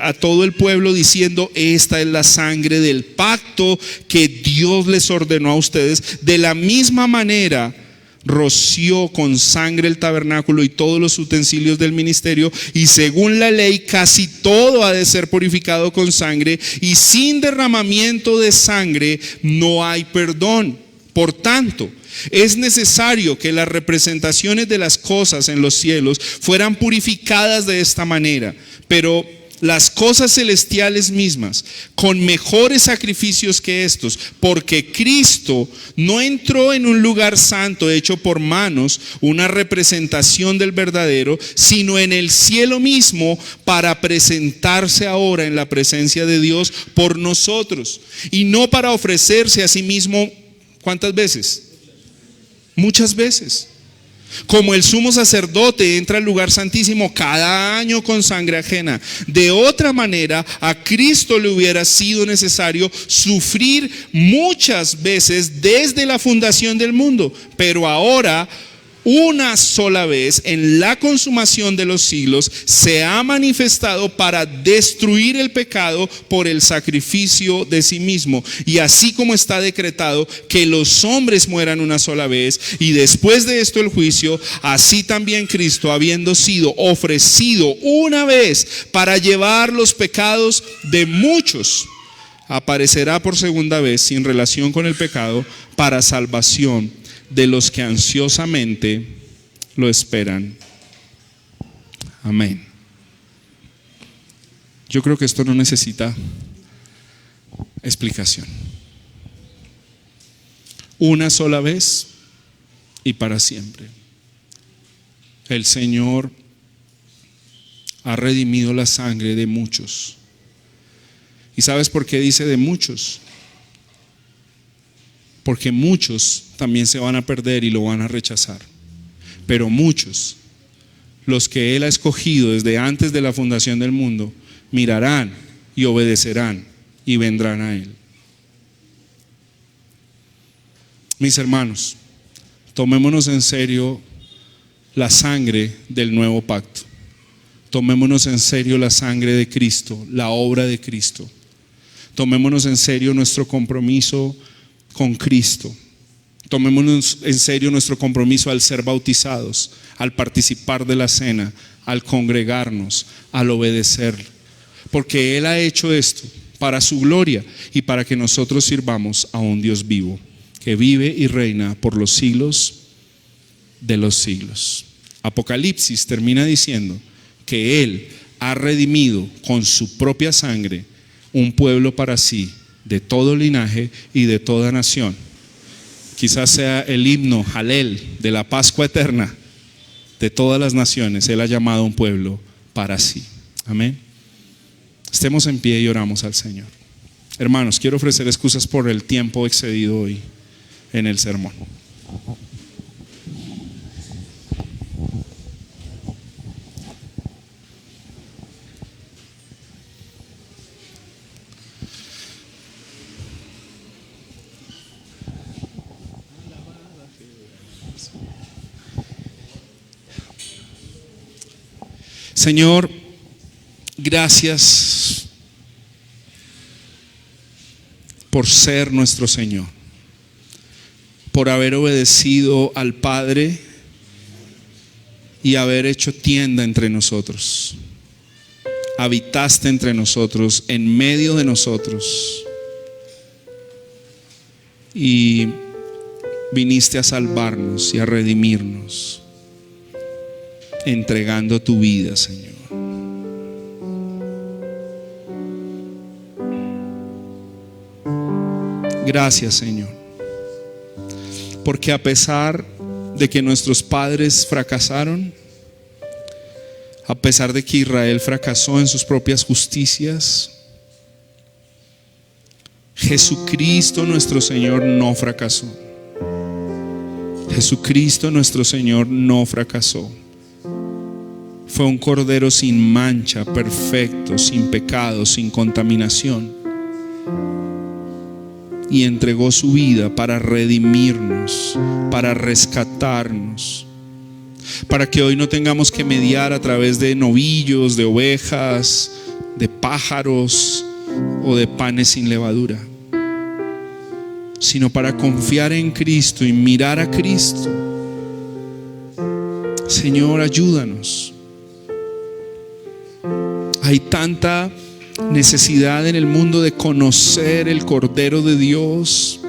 a todo el pueblo diciendo: esta es la sangre del pacto que Dios les ordenó a ustedes. De la misma manera roció con sangre el tabernáculo y todos los utensilios del ministerio, y según la ley casi todo ha de ser purificado con sangre, y sin derramamiento de sangre no hay perdón. Por tanto, es necesario que las representaciones de las cosas en los cielos fueran purificadas de esta manera, pero las cosas celestiales mismas con mejores sacrificios que estos, porque Cristo no entró en un lugar santo hecho por manos, una representación del verdadero, sino en el cielo mismo, para presentarse ahora en la presencia de Dios por nosotros, y no para ofrecerse a sí mismo. ¿Cuántas veces? Muchas veces. Como el sumo sacerdote entra al lugar santísimo cada año con sangre ajena. De otra manera, a Cristo le hubiera sido necesario sufrir muchas veces desde la fundación del mundo, pero ahora, una sola vez, en la consumación de los siglos, se ha manifestado para destruir el pecado por el sacrificio de sí mismo. Y así como está decretado que los hombres mueran una sola vez y después de esto el juicio, así también Cristo, habiendo sido ofrecido una vez para llevar los pecados de muchos, aparecerá por segunda vez sin relación con el pecado para salvación de los que ansiosamente lo esperan. Amén. Yo creo que esto no necesita explicación. Una sola vez y para siempre. El Señor ha redimido la sangre de muchos. ¿Y sabes por qué dice de muchos? Porque muchos también se van a perder y lo van a rechazar. Pero muchos, los que Él ha escogido desde antes de la fundación del mundo, mirarán y obedecerán y vendrán a Él. Mis hermanos, tomémonos en serio la sangre del nuevo pacto. Tomémonos en serio la sangre de Cristo, la obra de Cristo. Tomémonos en serio nuestro compromiso con Cristo. Tomémonos en serio nuestro compromiso al ser bautizados, al participar de la cena, al congregarnos, al obedecer, porque Él ha hecho esto para su gloria y para que nosotros sirvamos a un Dios vivo, que vive y reina por los siglos de los siglos. Apocalipsis termina diciendo que Él ha redimido con su propia sangre un pueblo para sí, de todo linaje y de toda nación. Quizás sea el himno Halel de la Pascua eterna de todas las naciones. Él ha llamado a un pueblo para sí. Amén. Estemos en pie y oramos al Señor. Hermanos, quiero ofrecer excusas por el tiempo excedido hoy en el sermón. Señor, gracias por ser nuestro Señor, por haber obedecido al Padre y haber hecho tienda entre nosotros. Habitaste entre nosotros, en medio de nosotros, y viniste a salvarnos y a redimirnos, entregando tu vida, Señor. Gracias, Señor, porque a pesar de que nuestros padres fracasaron, A pesar de que Israel fracasó en sus propias justicias, Jesucristo nuestro Señor no fracasó. Jesucristo nuestro Señor no fracasó. Fue un cordero sin mancha, perfecto, sin pecado, sin contaminación. Y entregó su vida para redimirnos, para rescatarnos, para que hoy no tengamos que mediar a través de novillos, de ovejas, de pájaros o de panes sin levadura, sino para confiar en Cristo y mirar a Cristo. Señor, ayúdanos. Hay tanta necesidad en el mundo de conocer el Cordero de Dios.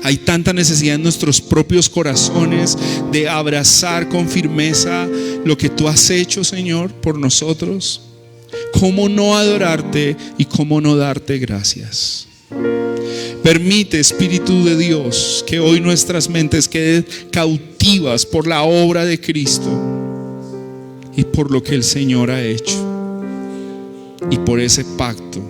Hay tanta necesidad en nuestros propios corazones de abrazar con firmeza lo que tú has hecho, Señor, por nosotros. ¿Cómo no adorarte y cómo no darte gracias? Permite, Espíritu de Dios, que hoy nuestras mentes queden cautivas por la obra de Cristo y por lo que el Señor ha hecho, y por ese pacto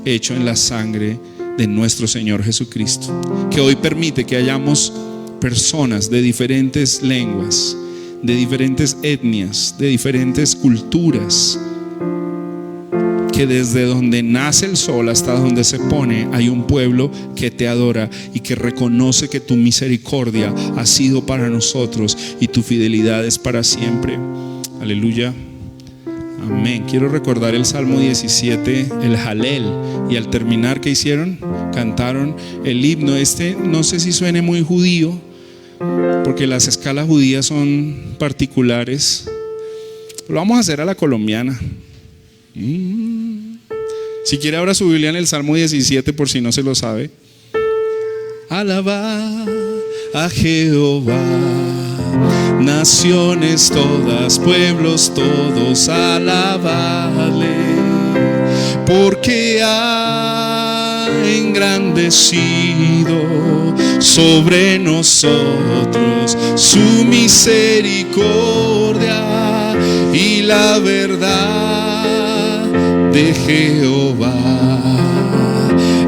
hecho en la sangre de nuestro Señor Jesucristo, que hoy permite que hayamos personas de diferentes lenguas, de diferentes etnias, de diferentes culturas, que desde donde nace el sol hasta donde se pone hay un pueblo que te adora y que reconoce que tu misericordia ha sido para nosotros y tu fidelidad es para siempre. Aleluya. Amén. Quiero recordar el Salmo 17, el Halel, y al terminar, ¿qué hicieron? Cantaron el himno. No sé si suene muy judío, porque las escalas judías son particulares. Lo vamos a hacer a la colombiana. Si quiere, abra su Biblia en el Salmo 17 por si no se lo sabe. Alaba a Jehová, naciones todas, pueblos todos, alabadle, porque ha engrandecido sobre nosotros su misericordia y la verdad de Jehová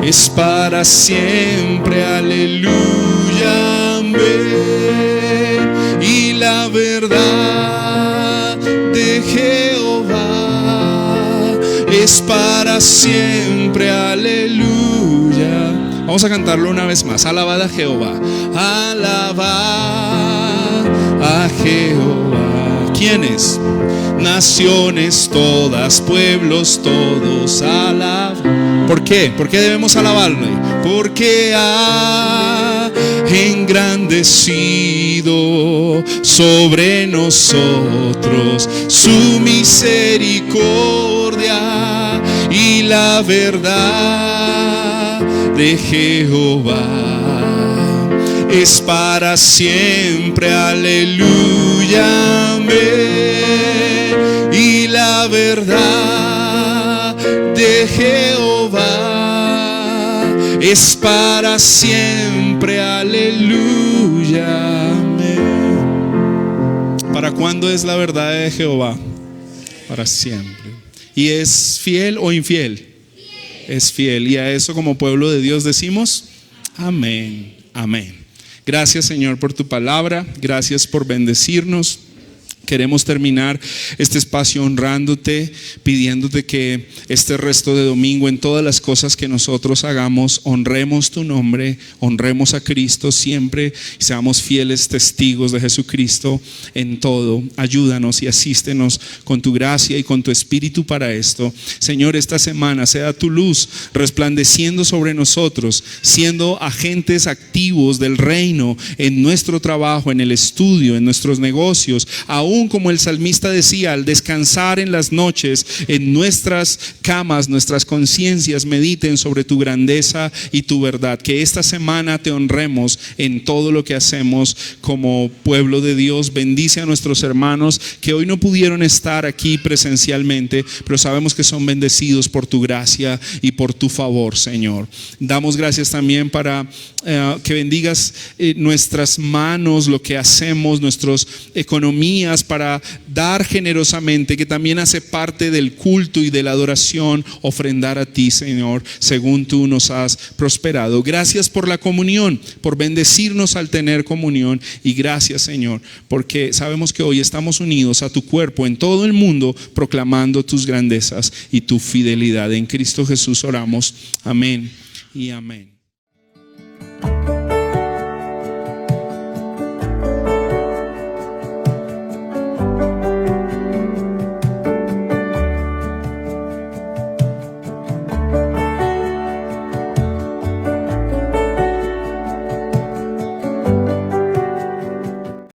es para siempre. Aleluya, amén. Y la verdad de Jehová es para siempre. Aleluya. Vamos a cantarlo una vez más. Alabad a Jehová. Alabad a Jehová. ¿Quiénes? Naciones todas, pueblos todos, alaban. ¿Por qué? ¿Por qué debemos alabarle? Porque ha engrandecido sobre nosotros su misericordia y la verdad de Jehová es para siempre. Aleluya, amén. Y la verdad de Jehová es para siempre. Aleluya, amén. ¿Para cuándo es la verdad de Jehová? Para siempre. ¿Y es fiel o infiel? Es fiel. Y a eso, como pueblo de Dios, decimos amén, amén. Gracias, Señor, por tu palabra. Gracias por bendecirnos. Queremos terminar este espacio honrándote, pidiéndote que este resto de domingo, en todas las cosas que nosotros hagamos, honremos tu nombre, honremos a Cristo siempre y seamos fieles testigos de Jesucristo en todo. Ayúdanos y asístenos con tu gracia y con tu espíritu para esto. Señor, esta semana sea tu luz resplandeciendo sobre nosotros, siendo agentes activos del reino en nuestro trabajo, en el estudio, en nuestros negocios, aún como el salmista decía, al descansar en las noches, en nuestras camas, nuestras conciencias mediten sobre tu grandeza y tu verdad. Que esta semana te honremos en todo lo que hacemos como pueblo de Dios. Bendice a nuestros hermanos que hoy no pudieron estar aquí presencialmente, pero sabemos que son bendecidos por tu gracia y por tu favor, Señor. Damos gracias también para que bendigas nuestras manos, lo que hacemos, nuestras economías, para dar generosamente, que también hace parte del culto y de la adoración, ofrendar a ti, Señor, según tú nos has prosperado. Gracias por la comunión, por bendecirnos al tener comunión, y gracias, Señor, porque sabemos que hoy estamos unidos a tu cuerpo en todo el mundo, proclamando tus grandezas y tu fidelidad. En Cristo Jesús oramos. Amén y amén.